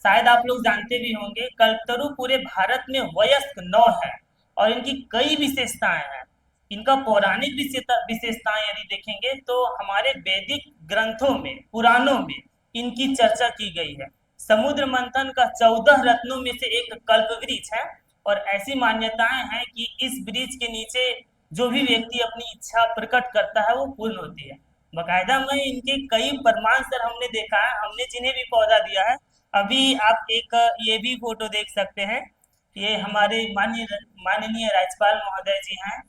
E: शायद आप लोग जानते भी होंगे। कल्पतरु पूरे भारत में वयस्क 9 है और इनकी कई विशेषताएं हैं। इनका पौराणिक विशेषताएं यदि देखेंगे तो हमारे वैदिक ग्रंथों में, पुराणों में इनकी चर्चा की गई है। समुद्र मंथन का 14 रत्नों में से एक कल्प वृक्ष है और ऐसी मान्यताएं हैं कि इस वृक्ष के नीचे जो भी व्यक्ति अपनी इच्छा प्रकट करता है वो पूर्ण होती है। बाकायदा में इनके कई प्रमाण सर हमने देखा है, हमने जिन्हें भी पौधा दिया है। अभी आप एक ये भी फोटो देख सकते हैं, ये हमारे माननीय राज्यपाल महोदय जी हैं,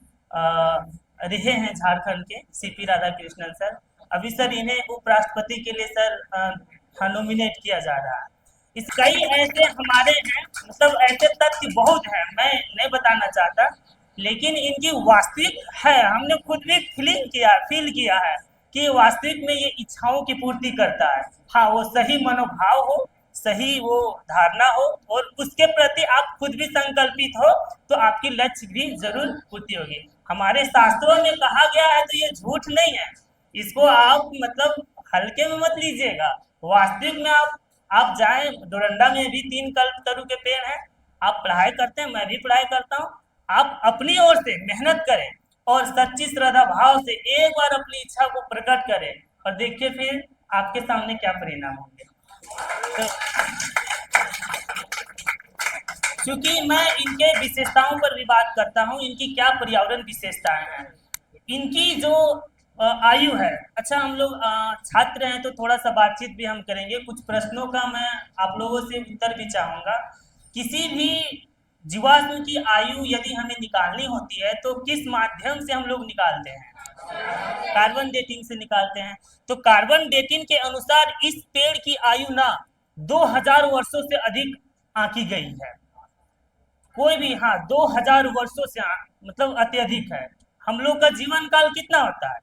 E: रहे हैं झारखंड के सीपी राधाकृष्णन सर। अभी सर इन्हें उपराष्ट्रपति के लिए सर नॉमिनेट किया जा रहा है। इस कई ऐसे हमारे हैं, मतलब ऐसे तथ्य बहुत है, मैं नहीं बताना चाहता, लेकिन इनकी वास्तविक है, हमने खुद भी फील किया है कि वास्तविक में ये इच्छाओं की पूर्ति करता है। हाँ, वो सही मनोभाव हो, सही वो धारणा हो और उसके प्रति आप खुद भी संकल्पित हो तो आपकी लक्ष्य भी जरूर पूर्ति होगी। हमारे शास्त्रों में कहा गया है तो ये झूठ नहीं है, इसको आप मतलब हल्के में मत लीजिएगा। वास्तविक में आप जाएं, डोरंडा में भी 3 कल्पतरु के पेड़ हैं। आप पढ़ाई करते हैं, मैं भी पढ़ाई करता हूँ। आप अपनी ओर से मेहनत करें और सच्ची श्रद्धा भाव से एक बार अपनी इच्छा को प्रकट करें और देखिए फिर आपके सामने क्या परिणाम होंगे। तो क्योंकि मैं इनके विशेषताओं पर भी बात करता हूँ, इनकी क्या पर्यावरण विशेषताएं हैं, इनकी जो आयु है। अच्छा, हम लोग छात्र हैं तो थोड़ा सा बातचीत भी हम करेंगे। कुछ प्रश्नों का मैं आप लोगों से उत्तर भी चाहूँगा। किसी भी जीवाश्म की आयु यदि हमें निकालनी होती है तो किस माध्यम से हम लोग निकालते हैं? कार्बन डेटिंग से निकालते हैं। तो कार्बन डेटिंग के अनुसार इस पेड़ की आयु ना 2000 वर्षों से अधिक आंकी गई है। कोई भी 2000 वर्षों से मतलब अत्यधिक है। हम लोग का जीवन काल कितना होता है?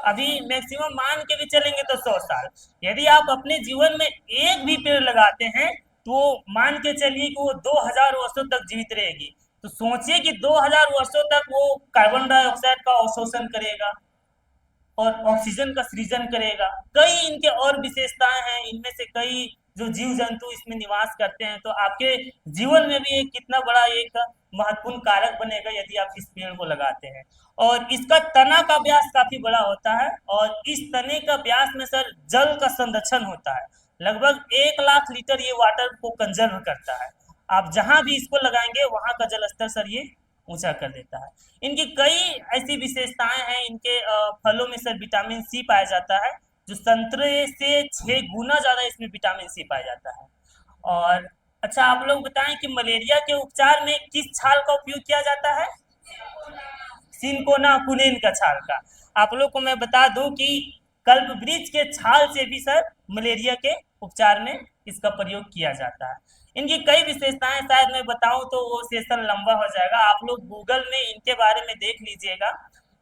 E: अभी मैक्सिमम मान के भी चलेंगे तो 100 साल। यदि आप अपने जीवन में एक भी पेड़ लगाते हैं तो मान के चलिए कि वो 2000 वर्षों तक जीवित रहेगी। तो सोचिए कि 2000 वर्षों तक वो कार्बन डाइऑक्साइड का अवशोषण करेगा और ऑक्सीजन का सृजन करेगा। कई इनके और विशेषताएं हैं, इनमें से कई जो जीव जंतु इसमें निवास करते हैं। तो आपके जीवन में भी एक कितना बड़ा एक महत्वपूर्ण कारक बनेगा यदि आप इस पेड़ को लगाते हैं। और इसका तना का व्यास काफी बड़ा होता है और इस तने का व्यास में सर जल का संरक्षण होता है। लगभग 1 लाख लीटर ये वाटर को कंजर्व करता है। आप जहां भी इसको लगाएंगे वहां का जल स्तर सर ये ऊंचा कर देता है। इनकी कई ऐसी विशेषताएं हैं। इनके फलों में सर विटामिन सी पाया जाता है, जो संतरे से 6 गुना ज्यादा इसमें विटामिन सी पाया जाता है। और अच्छा, आप लोग बताएं कि मलेरिया के उपचार में किस छाल का उपयोग किया जाता है? सिनकोना कुनेन का छाल का। आप लोग को मैं बता दूं कि कल्प वृक्ष के छाल से भी सर मलेरिया के उपचार में इसका प्रयोग किया जाता है। इनकी कई विशेषताएं शायद मैं बताऊं तो वो सेशन लंबा हो जाएगा, आप लोग गूगल में इनके बारे में देख लीजिएगा।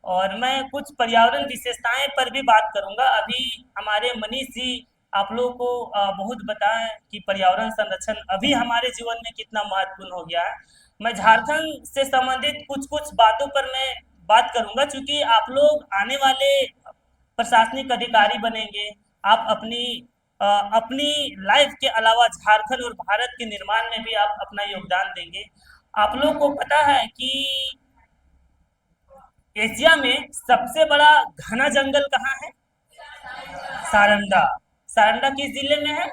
E: और मैं कुछ पर्यावरण विशेषताएं पर भी बात करूंगा। अभी हमारे मनीष जी आप लोगों को बहुत बताएं कि पर्यावरण संरक्षण अभी हमारे जीवन में कितना महत्वपूर्ण हो गया है। मैं झारखंड से संबंधित कुछ कुछ बातों पर मैं बात करूंगा, क्योंकि आप लोग आने वाले प्रशासनिक अधिकारी बनेंगे। आप अपनी लाइफ के अलावा झारखंड और भारत के निर्माण में भी आप अपना योगदान देंगे। आप लोग को पता है कि एशिया में सबसे बड़ा घना जंगल कहाँ है? सारंडा। सारंडा किस जिले में है?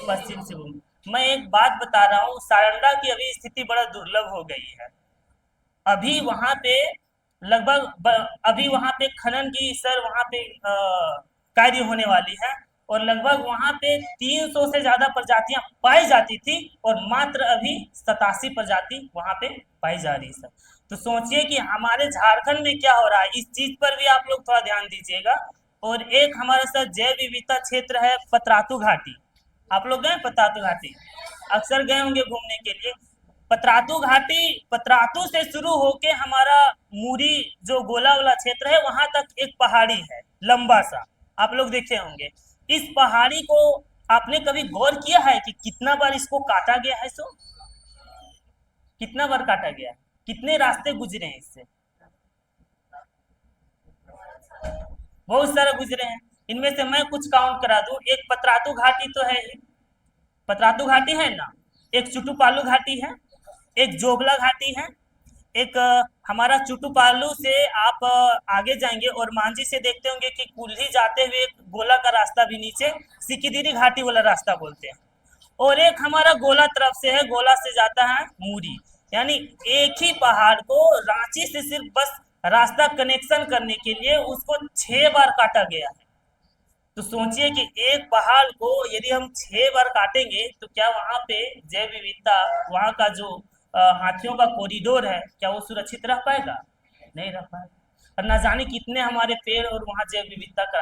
E: पश्चिम सिंहभूम। मैं एक बात बता रहा हूँ, सारंडा की अभी स्थिति बड़ा दुर्लभ हो गई है। अभी वहां पे अभी वहां पे खनन की सर वहां पे कार्य होने वाली है और लगभग वहां पे 300 से ज्यादा प्रजातियां पाई जाती थी और मात्र अभी 87 प्रजाति वहां पे पाई जा रही है सर। तो सोचिए कि हमारे झारखंड में क्या हो रहा है, इस चीज पर भी आप लोग थोड़ा ध्यान दीजिएगा। और एक हमारा सर जैव विविधता क्षेत्र है पतरातू घाटी। आप लोग गए पतरातू घाटी? अक्सर गए होंगे घूमने के लिए। पतरातू घाटी, पतरातू से शुरू होके हमारा मूरी जो गोला वाला क्षेत्र है वहां तक एक पहाड़ी है लंबा सा, आप लोग देखे होंगे। इस पहाड़ी को आपने कभी गौर किया है कि कितना बार इसको काटा गया है? सो कितना बार काटा गया है, कितने रास्ते गुजरे हैं इससे? बहुत सारे गुजरे हैं। इनमें से मैं कुछ काउंट करा दूं। एक पतरातू घाटी तो है ही, पतरातू घाटी है ना, एक चुटुपालू घाटी है, एक जोगला घाटी है, एक हमारा चुटुपालू से आप आगे जाएंगे और मांझी से देखते होंगे कि कुल्ही जाते हुए एक गोला का रास्ता भी नीचे सिकिदिरी घाटी वाला रास्ता बोलते हैं। और एक हमारा गोला तरफ से है, गोला से जाता है मूरी। यानी एक ही पहाड़ को रांची से सिर्फ बस रास्ता कनेक्शन करने के लिए उसको 6 बार काटा गया है। तो सोचिए कि एक पहाड़ को यदि हम 6 बार काटेंगे तो क्या वहां पे जैव विविधता, वहां का जो हाथियों का कॉरिडोर है, क्या वो सुरक्षित रह पाएगा? नहीं रह पाएगा। और न जाने कितने हमारे पेड़ और वहां जैव विविधता का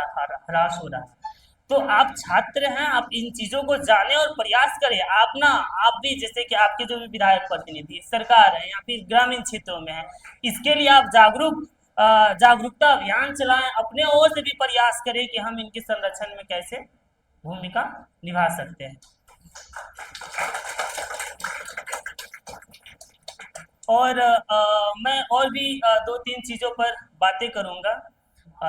E: ह्रास हो रहा है। तो आप छात्र हैं, आप इन चीजों को जाने और प्रयास करें। आप भी जैसे कि आपके जो भी विधायक प्रतिनिधि सरकार है या फिर ग्रामीण क्षेत्रों में है, इसके लिए आप जागरूकता अभियान चलाएं, अपने ओर से भी प्रयास करें कि हम इनके संरक्षण में कैसे भूमिका निभा सकते हैं। और मैं और भी 2-3 चीजों पर बातें करूंगा।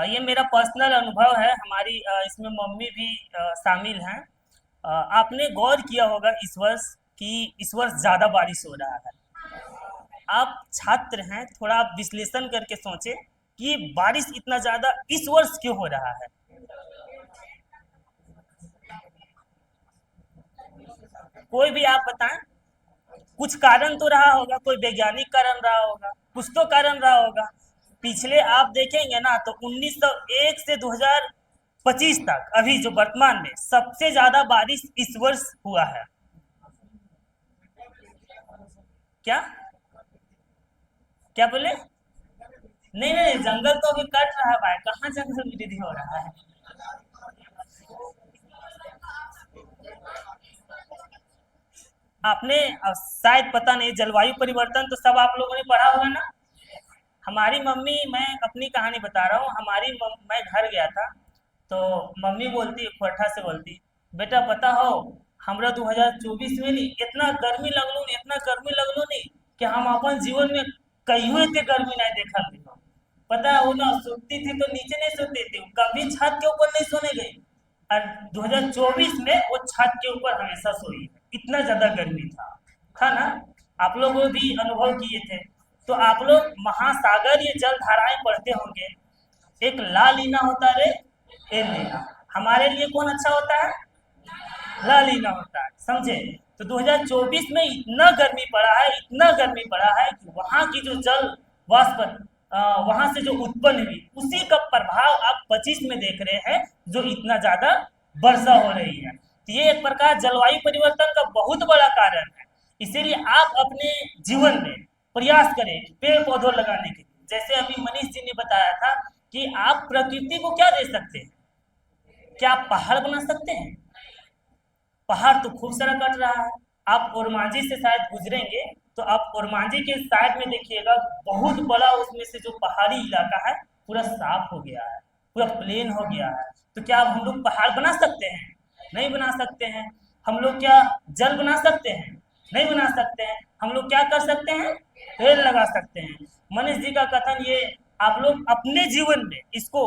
E: ये मेरा पर्सनल अनुभव है, हमारी इसमें मम्मी भी शामिल हैं। आपने गौर किया होगा इस वर्ष कि इस वर्ष ज्यादा बारिश हो रहा है। आप छात्र हैं, थोड़ा आप विश्लेषण करके सोचें कि बारिश इतना ज्यादा इस वर्ष क्यों हो रहा है। कोई भी आप बताएं, कुछ कारण तो रहा होगा, कोई वैज्ञानिक कारण रहा होगा, कुछ तो कारण रहा होगा। पिछले आप देखेंगे ना तो 1901 से 2025 तक अभी जो वर्तमान में सबसे ज्यादा बारिश इस वर्ष हुआ है। क्या क्या बोले? नहीं नहीं, जंगल तो अभी कट रहा है भाई, कहाँ जंगल वृद्धि हो रहा है? आपने शायद पता नहीं, जलवायु परिवर्तन तो सब आप लोगों ने पढ़ा होगा ना। हमारी मम्मी, मैं अपनी कहानी बता रहा हूँ, मैं घर गया था तो मम्मी बोलती, खोरठा से बोलती, बेटा पता हो हमरा 2024 में नहीं इतना गर्मी लगलो नहीं कि हम अपन जीवन में कहियो इतने गर्मी नहीं देखा थी। पता है वो ना सोती थी तो नीचे नहीं सोती थी, कभी छत के ऊपर नहीं सोने गई, और 2024 में वो छत के ऊपर हमेशा सोई, इतना ज्यादा गर्मी था ना। आप लोग वो भी अनुभव किए थे। तो आप लोग महासागर ये जल धाराएं पढ़ते होंगे, एक ला लीना होता रे एल लीना, हमारे लिए कौन अच्छा होता है? ला लीना होता है, समझे। तो 2024 में इतना गर्मी पड़ा है कि वहां की जो जल वाष्प वहां से जो उत्पन्न हुई उसी का प्रभाव आप 25 में देख रहे हैं, जो इतना ज्यादा वर्षा हो रही है। तो ये एक प्रकार जलवायु परिवर्तन का बहुत बड़ा कारण है। इसीलिए आप अपने जीवन में प्रयास करें पेड़ पौधों लगाने के लिए। जैसे अभी मनीष जी ने बताया था कि आप प्रकृति को क्या दे सकते हैं, क्या आप पहाड़ बना सकते हैं? पहाड़ तो खूब सारा कट रहा है। आप ओरमांझी से शायद गुजरेंगे तो आप ओरमांझी के साइड में देखिएगा, बहुत बड़ा उसमें से जो पहाड़ी इलाका है पूरा साफ हो गया है, पूरा प्लेन हो गया है। तो क्या हम लोग पहाड़ बना सकते हैं? नहीं बना सकते हैं। हम लोग क्या जल बना सकते हैं? नहीं बना सकते हैं। हम लोग क्या कर सकते हैं? पेड़ लगा सकते हैं। मनीष जी का कथन ये आप लोग अपने जीवन में इसको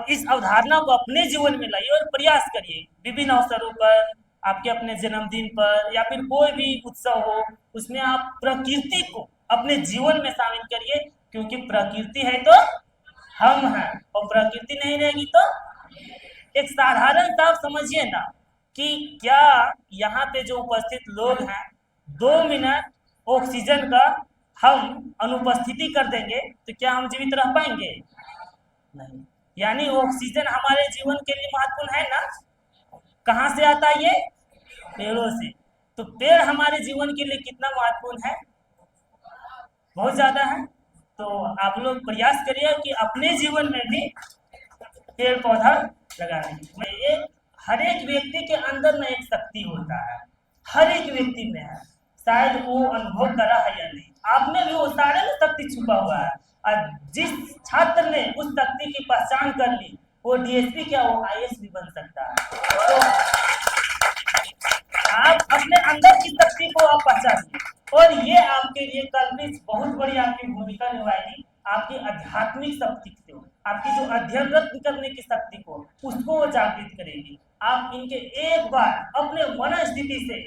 E: इस अवधारणा को अपने जीवन में लाइए और प्रयास करिए। विभिन्न अवसरों पर, आपके अपने जन्मदिन पर या फिर कोई भी उत्सव हो, उसमें आप प्रकृति को अपने जीवन में शामिल करिए, क्योंकि प्रकृति है तो हम हैं, और प्रकृति नहीं रहेगी तो एक साधारण सा समझिए ना कि क्या यहाँ पे जो उपस्थित लोग हैं 2 मिनट ऑक्सीजन का हम अनुपस्थिति कर देंगे तो क्या हम जीवित रह पाएंगे? नहीं। यानी ऑक्सीजन हमारे जीवन के लिए महत्वपूर्ण है ना। कहाँ से आता है ये? पेड़ों से। तो पेड़ हमारे जीवन के लिए कितना महत्वपूर्ण है? बहुत ज्यादा है। तो आप लोग प्रयास करिए कि अपने जीवन में भी पेड़ पौधा लगाने। हर एक व्यक्ति के अंदर में एक शक्ति होता है, हर एक व्यक्ति में है। शायद वो अनुभव करा है या नहीं, आप में भी वो सारे में शक्ति छुपा हुआ है। और जिस छात्र ने उस शक्ति की पहचान कर ली, वो डीएसपी क्या, वो आईएएस भी बन सकता है। तो आप अपने अंदर की शक्ति को आप पहचानिए, और ये आपके लिए कल भी बहुत बड़ी आपकी भूमिका निभाएगी। आपकी आध्यात्मिक शक्ति को, आपकी जो अध्ययन रत्न करने की शक्ति को, उसको जागृत करेगी। आप इनके एक बार अपने मन स्थिति से,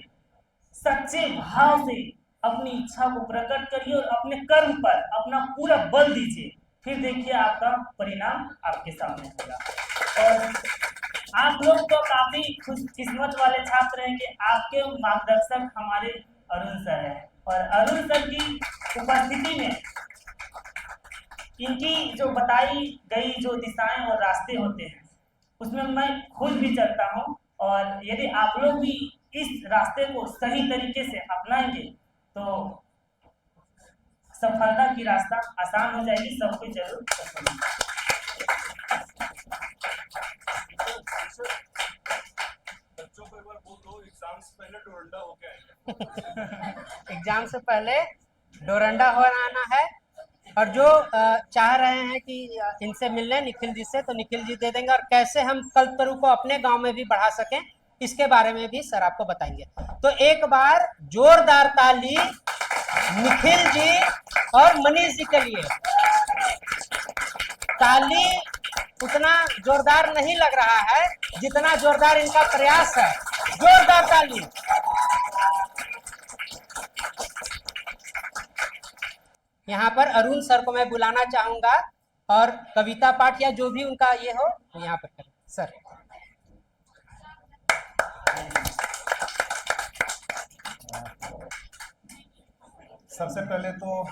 E: सच्चे भाव से अपनी इच्छा को प्रकट करिए और अपने कर्म पर अपना पूरा बल दीजिए, फिर देखिए आपका परिणाम आपके सामने होगा। और आप लोग तो काफी खुशकिस्मत वाले छात्र हैं कि आपके मार्गदर्शक हमारे अरुण सर हैं, और अरुण सर की उपस्थिति में इनकी जो बताई गई जो दिशाएं और रास्ते होते हैं उसमें मैं खुद भी चलता हूं, और यदि आप लोग भी इस रास्ते को सही तरीके से अपनाएंगे तो सफलता की रास्ता आसान हो जाएगी। सब कुछ जरूर
F: बच्चों को एक बार बोल दो एग्जाम से पहले डोरंडा होके आएंगे।
B: एग्जाम से पहले डोरंडा हो आना है। और जो चाह रहे हैं कि इनसे मिलने निखिल जी से, तो निखिल जी दे देंगे। और कैसे हम कल्पतरु को अपने गांव में भी बढ़ा सकें, इसके बारे में भी सर आपको बताएंगे। तो एक बार जोरदार ताली निखिल जी और मनीष जी के लिए। ताली उतना जोरदार नहीं लग रहा है जितना जोरदार इनका प्रयास है। जोरदार ताली। यहाँ पर अरुण सर को मैं बुलाना चाहूंगा, और कविता पाठ या जो भी उनका ये हो तो यहाँ पर करें सर।
A: सबसे पहले तो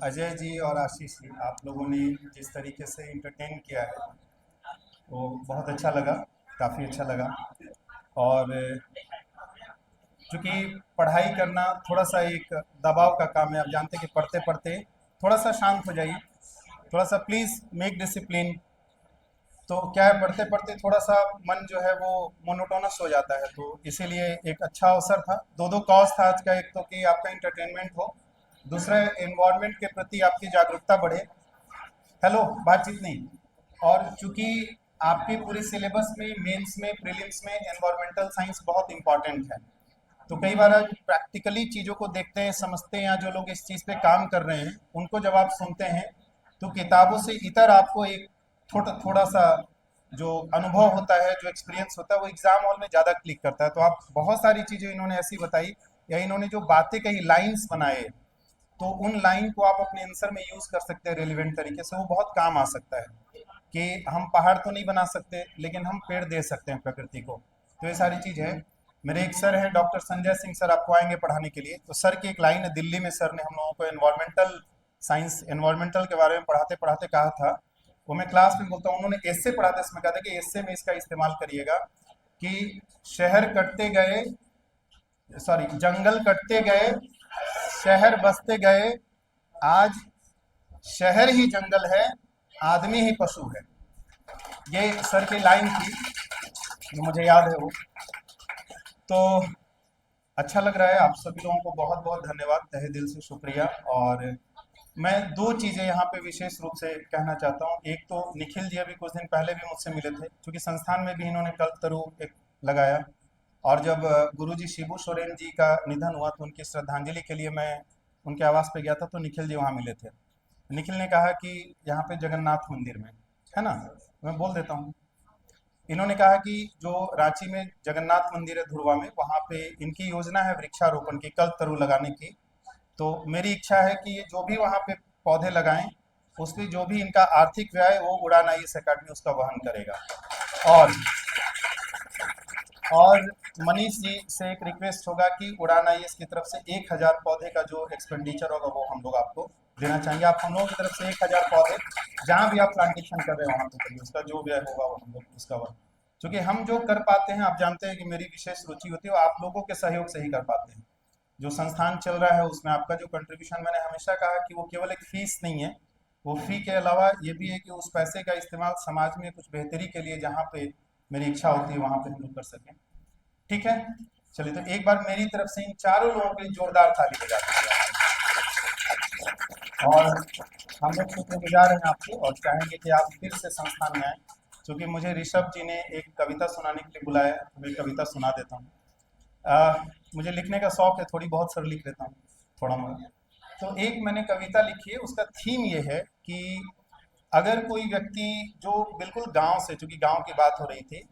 A: अजय जी और आशीष जी, आप लोगों ने जिस तरीके से इंटरटेन किया है वो बहुत अच्छा लगा, काफ़ी अच्छा लगा। और चूँकि पढ़ाई करना थोड़ा सा एक दबाव का काम है, आप जानते हैं कि पढ़ते पढ़ते थोड़ा सा शांत हो जाइए, थोड़ा सा प्लीज़ मेक डिसिप्लिन। तो क्या है, पढ़ते पढ़ते थोड़ा सा मन जो है वो मोनोटोनस हो जाता है, तो इसीलिए एक अच्छा अवसर था। दो कॉज था आज का, एक तो कि आपका इंटरटेनमेंट हो, दूसरा एनवायरनमेंट के प्रति आपकी जागरूकता बढ़े। हेलो, बातचीत नहीं। और चूंकि आपकी पूरी सिलेबस में मेंस में प्रीलिम्स में एनवायरमेंटल साइंस बहुत इंपॉर्टेंट है, तो कई बार प्रैक्टिकली चीज़ों को देखते हैं, समझते हैं, या जो लोग इस चीज़ पे काम कर रहे हैं उनको जब आप सुनते हैं तो किताबों से इतर आपको एक थोड़ा सा जो अनुभव होता है, जो एक्सपीरियंस होता है, वो एग्जाम हॉल में ज़्यादा क्लिक करता है। तो आप बहुत सारी चीज़ें इन्होंने ऐसी बताई या इन्होंने जो बातें कही, लाइन्स बनाए, तो उन लाइन को आप अपने आंसर में यूज़ कर सकते हैं रेलिवेंट तरीके से, वो बहुत काम आ सकता है। कि हम पहाड़ तो नहीं बना सकते लेकिन हम पेड़ दे सकते हैं प्रकृति को, तो ये सारी चीज़ है। मेरे एक सर हैं डॉक्टर संजय सिंह सर, आपको आएंगे पढ़ाने के लिए। तो सर की एक लाइन है, दिल्ली में सर ने हम लोगों को एनवायरमेंटल साइंस, एनवायरमेंटल के बारे में पढ़ाते पढ़ाते कहा था, वो मैं क्लास में बोलता हूँ, उन्होंने एस्से पढ़ाते इसमें कहा था कि एस्से में इसका इस्तेमाल करिएगा कि शहर कटते गए, सॉरी, जंगल कटते गए, शहर बसते गए, आज शहर ही जंगल है, आदमी ही पशु है। ये सर की लाइन थी, जो मुझे याद है वो। तो अच्छा लग रहा है, आप सभी लोगों को बहुत बहुत धन्यवाद, तहे दिल से शुक्रिया। और मैं दो चीज़ें यहाँ पे विशेष रूप से कहना चाहता हूँ। एक तो निखिल जी अभी कुछ दिन पहले भी मुझसे मिले थे, क्योंकि संस्थान में भी इन्होंने कल्पतरु एक लगाया, और जब गुरुजी शिबू सोरेन जी का निधन हुआ तो उनकी श्रद्धांजलि के लिए मैं उनके आवास पे गया था, तो निखिल जी वहाँ मिले थे। निखिल ने कहा कि यहाँ पे जगन्नाथ मंदिर में है ना, मैं बोल देता हूँ, इन्होंने कहा कि जो रांची में जगन्नाथ मंदिर है धुरवा में, वहाँ पे इनकी योजना है वृक्षारोपण की, कल्पतरु लगाने की। तो मेरी इच्छा है कि ये जो भी वहाँ पे पौधे लगाएं, उस पर जो भी इनका आर्थिक व्यय वो उड़ान IAS अकेडमी उसका वहन करेगा। और मनीष जी से एक रिक्वेस्ट होगा कि उड़ान IAS की तरफ से 1000 पौधे का जो एक्सपेंडिचर होगा वो हम लोग आपको देना चाहेंगे। आप हम लोगों की तरफ से 1000 पौधे जहाँ भी आप प्लांटेशन कर रहे हैं वहाँ पे करिए, उसका जो व्यय होगा वो हम लोग उसका वहन, क्योंकि हम जो कर पाते हैं, आप जानते हैं कि मेरी विशेष रुचि होती है, वो आप लोगों के सहयोग से ही कर पाते हैं। जो संस्थान चल रहा है उसमें आपका जो कंट्रीब्यूशन, मैंने हमेशा कहा कि वो केवल एक फीस नहीं है, वो फी के अलावा ये भी है कि उस पैसे का इस्तेमाल समाज में कुछ बेहतरी के लिए, जहाँ पे मेरी इच्छा होती है वहाँ पे हम लोग कर सकें। ठीक है, चलिए, तो एक बार मेरी तरफ से इन चारों लोगों के लिए जोरदार ताली बजा दीजिए। और हम लोग शुक्रगुजार हैं आपके, और चाहेंगे कि आप फिर से संस्थान में आएँ, क्योंकि मुझे ऋषभ जी ने एक कविता सुनाने के लिए बुलाया, तो मैं कविता सुना देता हूँ। मुझे लिखने का शौक है, थोड़ी बहुत सर लिख लेता हूँ थोड़ा मोड़ा। तो एक मैंने कविता लिखी है, उसका थीम ये है कि अगर कोई व्यक्ति जो बिल्कुल गांव से, चूंकि गांव की बात हो रही थी,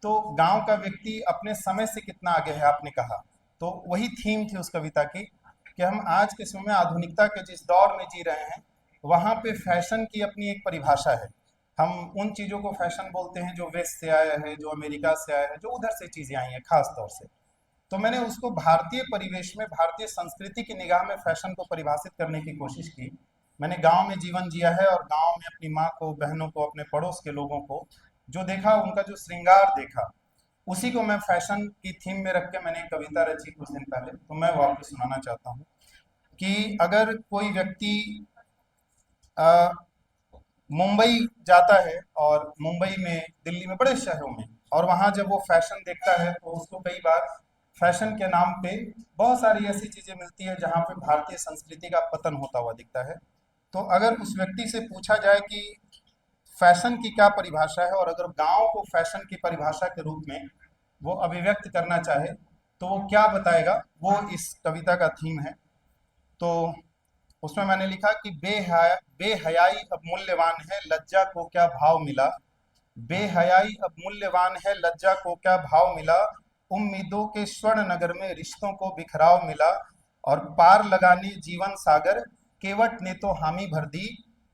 A: तो गांव का व्यक्ति अपने समय से कितना आगे है, आपने कहा, तो वही थीम थी उस कविता की, कि हम आज के समय में आधुनिकता के जिस दौर में जी रहे हैं, वहाँ पे फैशन की अपनी एक परिभाषा है। हम उन चीज़ों को फैशन बोलते हैं जो वेस्ट से आया है, जो अमेरिका से आया है, जो उधर से चीज़ें आई हैं खास तौर से। तो मैंने उसको भारतीय परिवेश में, भारतीय संस्कृति की निगाह में फैशन को परिभाषित करने की कोशिश की। मैंने गांव में जीवन जिया है, और गांव में अपनी माँ को, बहनों को, अपने पड़ोस के लोगों को जो देखा, उनका जो श्रृंगार देखा, उसी को मैं फैशन की थीम में रख के मैंने एक कविता रची कुछ दिन पहले। तो मैं वो आपको सुनाना चाहता हूँ कि अगर कोई व्यक्ति मुंबई जाता है, और मुंबई में, दिल्ली में, बड़े शहरों में, और वहाँ जब वो फैशन देखता है, तो उसको कई बार फैशन के नाम पे बहुत सारी ऐसी चीज़ें मिलती है जहाँ पे भारतीय संस्कृति का पतन होता हुआ दिखता है। तो अगर उस व्यक्ति से पूछा जाए कि फैशन की क्या परिभाषा है, और अगर गांव को फैशन की परिभाषा के रूप में वो अभिव्यक्त करना चाहे, तो वो क्या बताएगा, वो इस कविता का थीम है। तो उसमें मैंने लिखा कि बेहयाई अब मूल्यवान है, लज्जा को क्या भाव मिला, बेहयाई अब मूल्यवान है, लज्जा को क्या भाव मिला, उम्मीदों के स्वर्ण नगर में रिश्तों को बिखराव मिला, और पार लगाने जीवन सागर केवट ने तो हामी भर दी,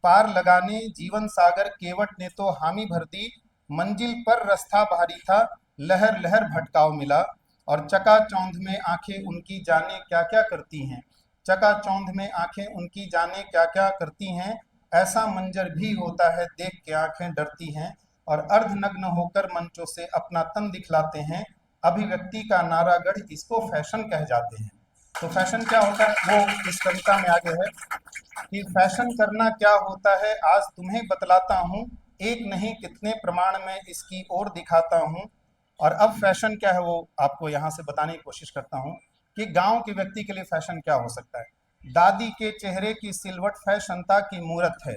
A: पार लगाने जीवन सागर केवट ने तो हामी भर दी, मंजिल पर रास्ता भारी था, लहर लहर भटकाव मिला, और चकाचौंध में आंखें उनकी जाने क्या क्या करती हैं, चकाचौंध में आंखें उनकी जाने क्या क्या करती हैं, ऐसा मंजर भी होता है देख के आंखें डरती हैं, और अर्धनग्न होकर मंचों से अपना तन दिखलाते हैं, अभिव्यक्ति का नारागढ़ इसको फैशन कह जाते हैं। तो फैशन क्या होता है, वो इस कविता में आगे है कि फैशन करना क्या होता है आज तुम्हें बतलाता हूँ, एक नहीं कितने प्रमाण में इसकी ओर दिखाता हूँ। और अब फैशन क्या है वो आपको यहाँ से बताने की कोशिश करता हूँ कि गांव के व्यक्ति के लिए फैशन क्या हो सकता है। दादी के चेहरे की सिलवट फैशनता की मूरत है।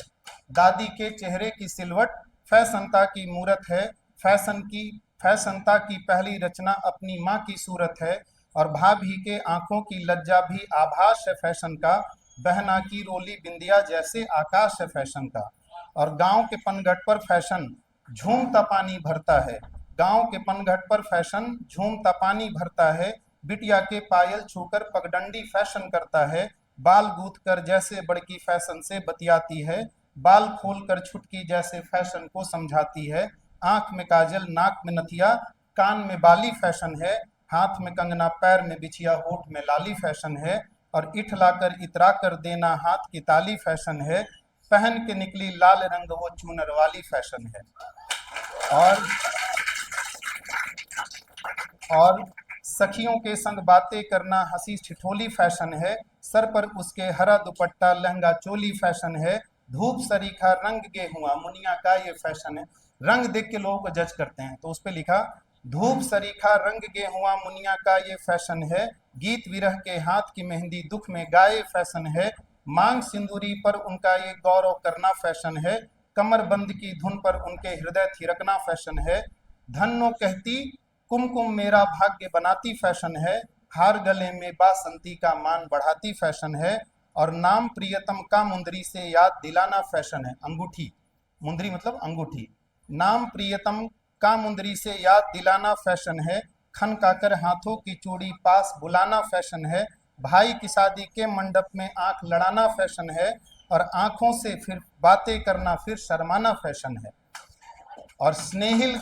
A: दादी के चेहरे की सिलवट फैशनता की मूरत है। फैशनता की पहली रचना अपनी माँ की सूरत है। और भाभी के आंखों की लज्जा भी आभास है फैशन का। बहना की रोली बिंदिया जैसे आकाश है फैशन का। और गांव के पनघट पर फैशन झूमता पानी भरता है। गांव के पनघट पर फैशन झूमता पानी भरता है। बिटिया के पायल छूकर पगडंडी फैशन करता है। बाल गूंथ कर जैसे बड़की फैशन से बतियाती है। बाल खोलकर छुटकी जैसे फैशन को समझाती है। आंख में काजल, नाक में नथिया, कान में बाली फैशन है। हाथ में कंगना, पैर में बिछिया, होठ में लाली फैशन है। और इठलाकर इतरा कर देना हाथ की ताली फैशन है। पहन के निकली लाल रंग वो चूनर वाली फैशन है। और सखियों के संग बातें करना हंसी ठिठोली फैशन है। सर पर उसके हरा दुपट्टा, लहंगा चोली फैशन है। धूप सरीखा रंग गेहुआ मुनिया का ये फैशन है। रंग देख के लोगों को जज करते हैं, तो उस पे लिखा धूप सरीखा रंग गेहुआ मुनिया का ये फैशन है। गीत विरह के हाथ की मेहंदी दुख में गाए फैशन है। मांग सिंदूरी पर उनका ये गौरव करना फैशन है। कमर बंद की धुन पर उनके हृदय थिरकना फैशन है। धन्नो कहती कुमकुम मेरा भाग्य बनाती फैशन है। हार गले में बासंती का मान बढ़ाती फैशन है। और नाम प्रियतम का मुंदरी से याद दिलाना फैशन है। अंगूठी, मुंदरी मतलब अंगूठी। नाम प्रियतम का मुंदरी से याद दिलाना फैशन है। खनकाकर हाथों की चूड़ी पास बुलाना फैशन है। भाई की शादी के मंडप में आंख लड़ाना फैशन है। और आंखों से फिर बातें करना फिर शर्माना फैशन है। और स्नेहिल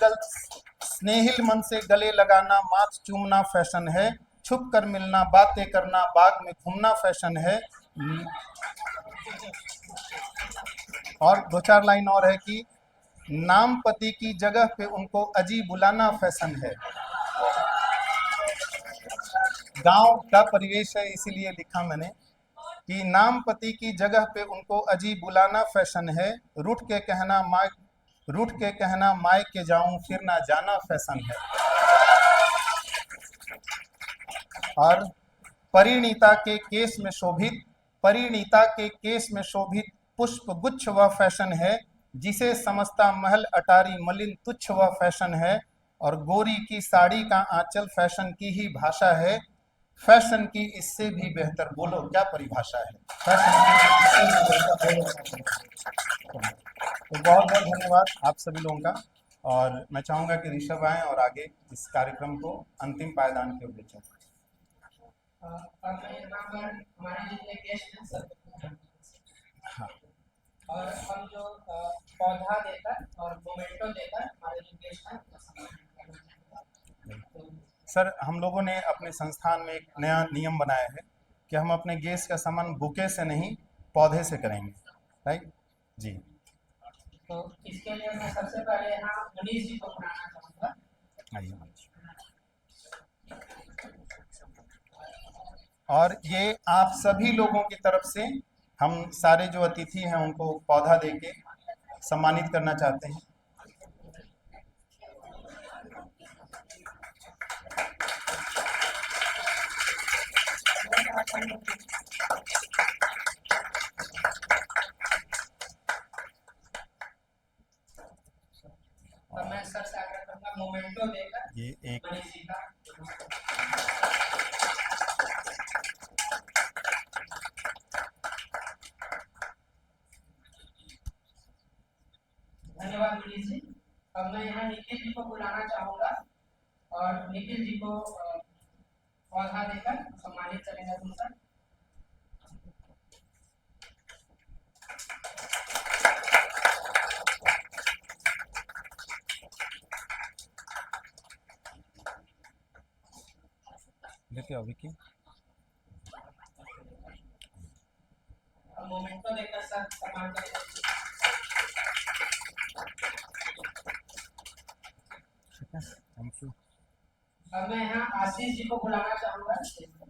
A: मन से गले लगाना, माथ चूमना फैशन है। छुप कर मिलना, बातें करना, बाग में घूमना फैशन है। और दो चार लाइन और है कि नाम पति की जगह पे उनको अजी बुलाना फैशन है। गांव का परिवेश है, इसीलिए लिखा मैंने कि नाम पति की जगह पे उनको अजी बुलाना फैशन है। रूठ के कहना माय के जाऊं फिर ना जाना फैशन है। और परिणीता के केस में शोभित पुष्प गुच्छ वह फैशन है। जिसे समझता महल अटारी मलिन तुच्छ वह फैशन है। और गोरी की साड़ी का आंचल फैशन की ही भाषा है। फैशन की इससे भी बेहतर बोलो क्या परिभाषा है। फैशन की इससे भी बेहतर बोलो क्या परिभाषा है। तो बहुत बहुत धन्यवाद आप सभी लोगों का। और मैं चाहूंगा कि ऋषभ आए और आगे इस कार्यक्रम को अंतिम पायदान के ऊपर चलें।
B: यहाँ पर हमारे जितने गेस्ट हैं सब,
A: हाँ,
B: और हम जो पौधा देकर और मोमेंटो देकर हमारे जो गेस्ट हैं उनका सम्मान करना चाहूँगा।
A: सर हम लोगों ने अपने संस्थान में एक नया नियम बनाया है कि हम अपने गेस्ट का सम्मान बुके से नहीं पौधे से करेंगे, राइट जी।
B: तो इसके लिए मैं सबसे पहले यहाँ मनीष जी को बुलाना चाहूँगा।
A: आइए। और ये आप सभी लोगों की तरफ से हम सारे जो अतिथि हैं उनको पौधा देके सम्मानित करना चाहते हैं।
B: और मैं सर से आग्रह करूँगा मोमेंटो देकर
A: ये एक
B: मनीष जी का। धन्यवाद मनीष जी। अब मैं यहाँ निखिल जी को बुलाना चाहूँगा और निखिल जी को पौधा देकर सम्मानित करेंगे तुमसे।
A: लेते आओ विकी।
B: मोमेंटो देकर सर सम्मान करेंगे।
A: Thank you.
B: अब मैं यहाँ आशीष जी को बुलाना चाहूँगा। आशीष जी को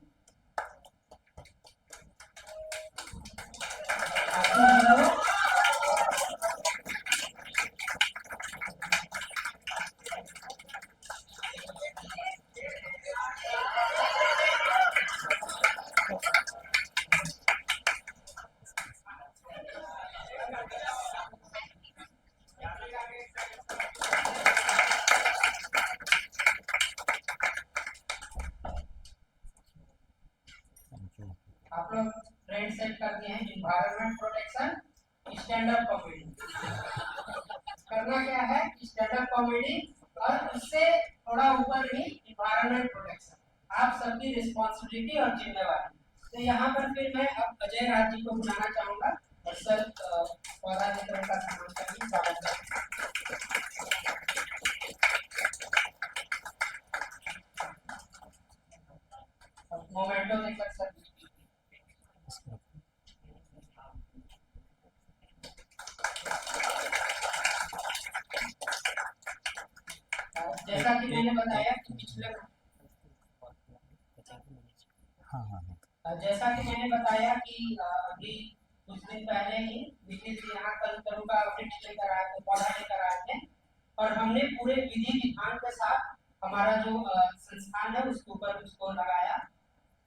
B: किए हैं environment protection stand up comedy. करना क्या है, स्टैंड अप कॉमेडी और उससे थोड़ा ऊपर भी इन्वायरमेंट प्रोटेक्शन, आप सबकी रिस्पॉन्सिबिलिटी और जिम्मेवारी। तो यहाँ पर फिर मैं अब अजय राज जी को बुलाना चाहूंगा और सर पौधा वितरण का सम्मान करके स्वागत करें। मोमेंटो देकर सर जैसा कि मैंने बताया कि पिछले
A: हाँ हाँ हाँ
B: जैसा कि मैंने बताया कि अभी कुछ दिन पहले ही नीतीश जी यहाँ कलतरू का वृक्ष लेकर आए थे, पौधा लेकर आए थे और हमने पूरे विधि विधान के साथ हमारा जो संस्थान है उसके ऊपर उसको लगाया।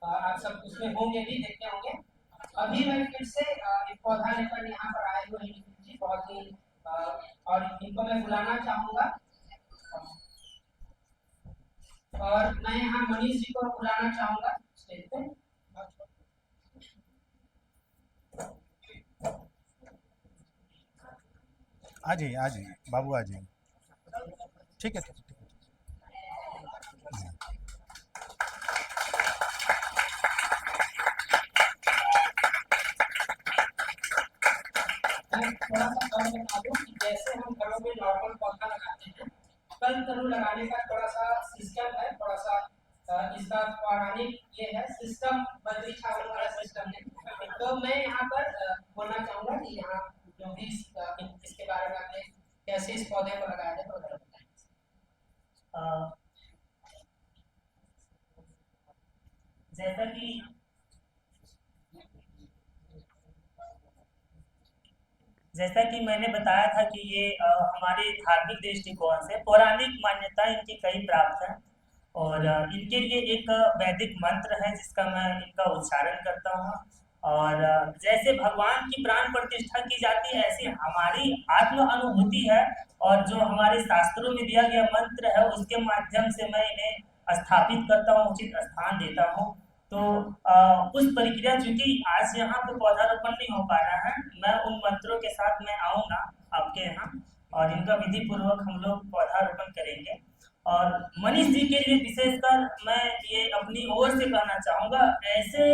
B: आप सब उसमें होंगे भी, देखते होंगे। अभी मैं फिर से एक पौधा लेकर यहाँ पर आए हुए हैं जी, बहुत ही और इनको मैं बुलाना चाहूंगा और मैं यहाँ मनीष जी को बुलाना चाहूंगा स्टेज पे।
A: आ जाइए बाबू, आ जाइए। ठीक है, ठीक है।
B: मैं थोड़ा सा और बता दूं कि जैसे हम घरों में नॉर्मल पौधा लगाते हैं, कलतरू लगाने का थोड़ा सा सिस्टम है, थोड़ा सा इसका पौराणिक ये है सिस्टम, बद्री छावनी वाला सिस्टम है। तो मैं यहाँ पर बोलना चाहूंगा कि यहाँ जो भी इसके बारे में आपने कैसे इस पौधे को लगाया है तो बताएं।
E: जैसा कि मैंने बताया था कि ये हमारे धार्मिक दृष्टिकोण से पौराणिक मान्यता इनकी कई प्राप्त है और इनके लिए एक वैदिक मंत्र है जिसका मैं इनका उच्चारण करता हूँ। और जैसे भगवान की प्राण प्रतिष्ठा की जाती है ऐसी हमारी आत्म अनुभूति है और जो हमारे शास्त्रों में दिया गया मंत्र है उसके माध्यम से मैं इन्हें स्थापित करता हूँ, उचित स्थान देता हूँ। तो उस प्रक्रिया, चूंकि आज यहाँ पे पौधारोपण नहीं हो पा रहा है, मैं उन मंत्रों के साथ मैं आऊँगा आपके यहाँ और इनका विधि पूर्वक हम लोग पौधारोपण करेंगे। और मनीष जी के लिए विशेषकर मैं ये अपनी ओर से कहना चाहूँगा, ऐसे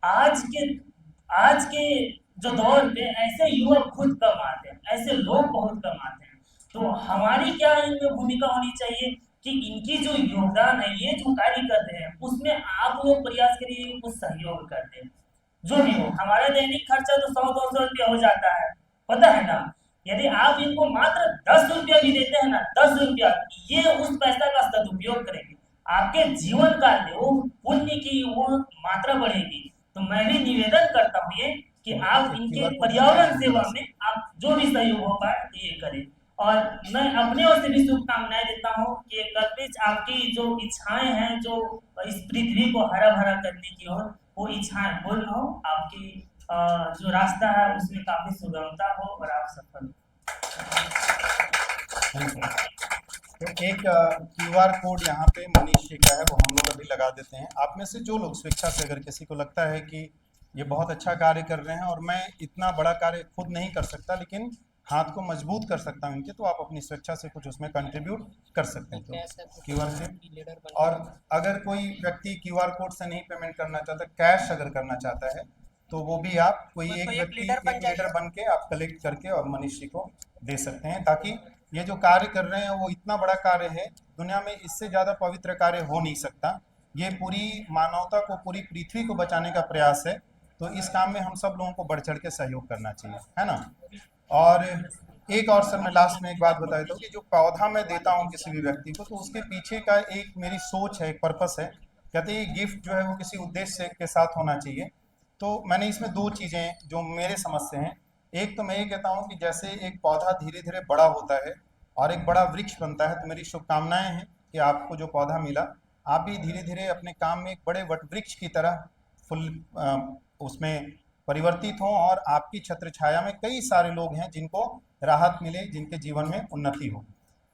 E: आज के जो दौर पे ऐसे युवक खुद कम आते हैं, ऐसे लोग बहुत कम आते हैं। तो हमारी क्या इनमें भूमिका होनी चाहिए कि इनकी जो योगदान है, ये जो कार्य कर रहे हैं उसमें आप लोग प्रयास करिए, कुछ सहयोग कर दें। जो भी हो, हमारा दैनिक खर्चा तो 100-200 रुपया हो जाता है, पता है ना। यदि आप इनको मात्र 10 रुपया भी देते हैं ना, 10 रुपया, ये उस पैसा का सदुपयोग करेंगे, आपके जीवन काल में वो पुण्य की वो मात्रा बढ़ेगी। तो मैं भी निवेदन करता हूँ ये कि आप इनके पर्यावरण सेवा में आप जो भी सहयोग हो पाए ये करें। और मैं अपने ओर से भी शुभकामनाएं देता हूँ कि कल्पित आपकी जो इच्छाएं हैं, जो इस पृथ्वी को हरा भरा करने की ओर, वो इच्छाएं पूर्ण हो, आपकी जो रास्ता है उसमें काफी सुगमता हो और आप सफल हो।
A: तो एक QR कोड यहाँ पे मनीष जी का है, वो हम लोग अभी लगा देते हैं। आप में से जो लोग स्वेच्छा से, अगर किसी को लगता है कि ये बहुत अच्छा कार्य कर रहे हैं और मैं इतना बड़ा कार्य खुद नहीं कर सकता लेकिन हाथ को मजबूत कर सकता हूँ इनके, तो आप अपनी स्वेच्छा से कुछ उसमें कंट्रीब्यूट कर सकते हैं। तो QR से, और अगर कोई व्यक्ति QR कोड से नहीं पेमेंट करना चाहता, कैश अगर करना चाहता है, तो वो भी आप कोई एक व्यक्ति लीडर बन के आप कलेक्ट करके और मनीष जी को दे सकते हैं, ताकि ये जो कार्य कर रहे हैं वो इतना बड़ा कार्य है, दुनिया में इससे ज़्यादा पवित्र कार्य हो नहीं सकता। ये पूरी मानवता को, पूरी पृथ्वी को बचाने का प्रयास है। तो इस काम में हम सब लोगों को बढ़ चढ़ के सहयोग करना चाहिए, है ना। और एक और सर, मैं लास्ट में एक बात बता देता हूँ कि जो पौधा मैं देता हूँ किसी भी व्यक्ति को, तो उसके पीछे का एक मेरी सोच है, एक पर्पस है। कहते हैं ये गिफ्ट जो है वो किसी उद्देश्य के साथ होना चाहिए। तो मैंने इसमें दो चीज़ें जो मेरे समझ से हैं, एक तो मैं ये कहता हूँ कि जैसे एक पौधा धीरे धीरे बड़ा होता है और एक बड़ा वृक्ष बनता है, तो मेरी शुभकामनाएं हैं कि आपको जो पौधा मिला, आप भी धीरे धीरे अपने काम में एक बड़े वट वृक्ष की तरह उसमें परिवर्तित हों और आपकी छत्र छाया में कई सारे लोग हैं जिनको राहत मिले, जिनके जीवन में उन्नति हो।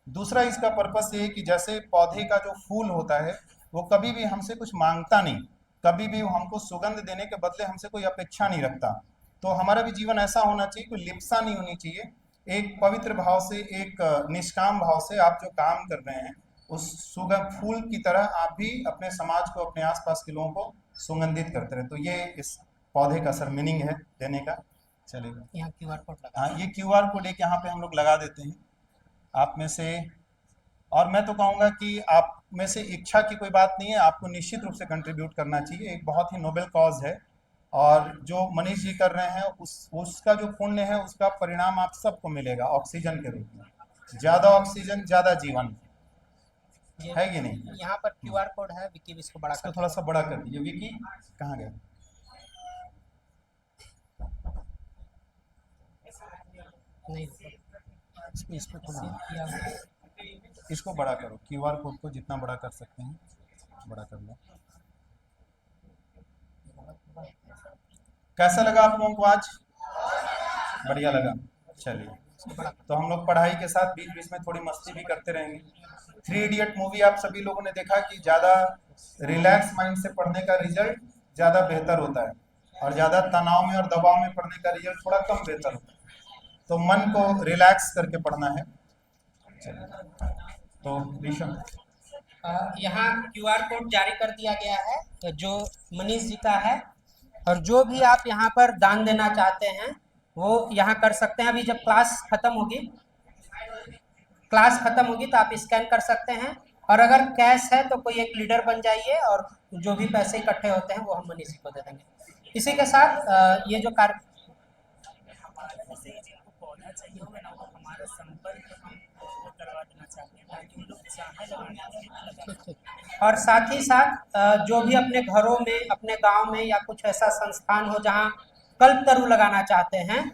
A: दूसरा इसका पर्पस ये है कि जैसे पौधे का जो फूल होता है वो कभी भी हमसे कुछ मांगता नहीं, कभी भी हमको सुगंध देने के बदले हमसे कोई अपेक्षा नहीं रखता। तो हमारा भी जीवन ऐसा होना चाहिए, कोई लिप्सा नहीं होनी चाहिए। एक पवित्र भाव से, एक निष्काम भाव से आप जो काम कर रहे हैं, उस सुगंध फूल की तरह आप भी अपने समाज को, अपने आसपास के लोगों को सुगंधित करते रहे। तो ये इस पौधे का सर मीनिंग है देने का। चलेगा,
B: यहाँ QR कोड लगा।
A: हाँ, ये QR कोड एक यहाँ पे हम लोग लगा देते हैं आप में से। और मैं तो कहूँगा कि आप में से इच्छा की कोई बात नहीं है, आपको निश्चित रूप से कंट्रीब्यूट करना चाहिए। एक बहुत ही नोबेल कॉज है, और जो मनीष जी कर रहे हैं उसका जो पुण्य है, उसका परिणाम आप सबको मिलेगा ऑक्सीजन के रूप में। ज़्यादा ऑक्सीजन, ज़्यादा जीवन, है कि नहीं?
B: यहाँ पर QR कोड है, विकी इसको बड़ा
A: इसको
B: कर
A: थोड़ा सा बड़ा कर दीजिए। विकी कहाँ गया?
B: नहीं, इसको थोड़ा
A: इसको बड़ा करो, QR कोड को जितना बड़ा कर सकते हैं बड़ा कर लो। कैसा लगा आप लोगों को आज? बढ़िया लगा। चलिए, तो हम लोग पढ़ाई के साथ बीच बीच में थोड़ी मस्ती भी करते रहेंगे। 3 इडियट मूवी आप सभी लोगों ने देखा कि ज़्यादा रिलैक्स माइंड से पढ़ने का रिजल्ट ज़्यादा बेहतर होता है, और ज़्यादा तनाव में और दबाव में पढ़ने का रिजल्ट थोड़ा कम बेहतर होता है। तो मन को रिलैक्स करके पढ़ना है। तो ऋषभ,
B: यहाँ QR कोड जारी कर दिया गया है, तो जो मनीष जी का है, और जो भी आप यहाँ पर दान देना चाहते हैं वो यहाँ कर सकते हैं। अभी जब क्लास खत्म होगी तो आप स्कैन कर सकते हैं, और अगर कैश है तो कोई एक लीडर बन जाइए, और जो भी पैसे इकट्ठे होते हैं वो हम मनीष जी को दे देंगे। इसी के साथ ये जो कार्य
E: पौधा चाहिए होगा ना, वो हमारा संपर्क हम करवा देना चाहते हैं, ताकि उन लोग चाहे लगाने।
B: और साथ ही साथ जो भी अपने घरों में, अपने गांव में या कुछ ऐसा संस्थान हो जहां कल्पतरु लगाना चाहते हैं,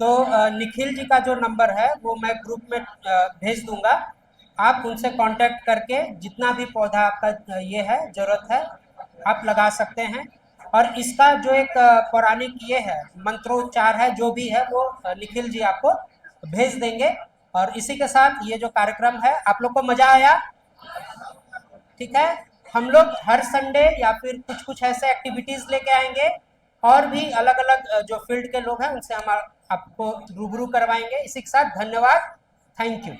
B: तो निखिल जी का जो नंबर है वो मैं ग्रुप में भेज दूंगा। आप उनसे कांटेक्ट करके जितना भी पौधा आपका ये है ज़रूरत है आप लगा सकते हैं। और इसका जो एक पौराणिक ये है मंत्रोच्चार है, जो भी है वो निखिल जी आपको भेज देंगे। और इसी के साथ ये जो कार्यक्रम है, आप लोग को मजा आया? ठीक है, हम लोग हर संडे या फिर कुछ कुछ ऐसे एक्टिविटीज लेके आएंगे, और भी अलग अलग जो फील्ड के लोग हैं उनसे हम आपको रूबरू करवाएंगे। इसी के साथ धन्यवाद, थैंक यू।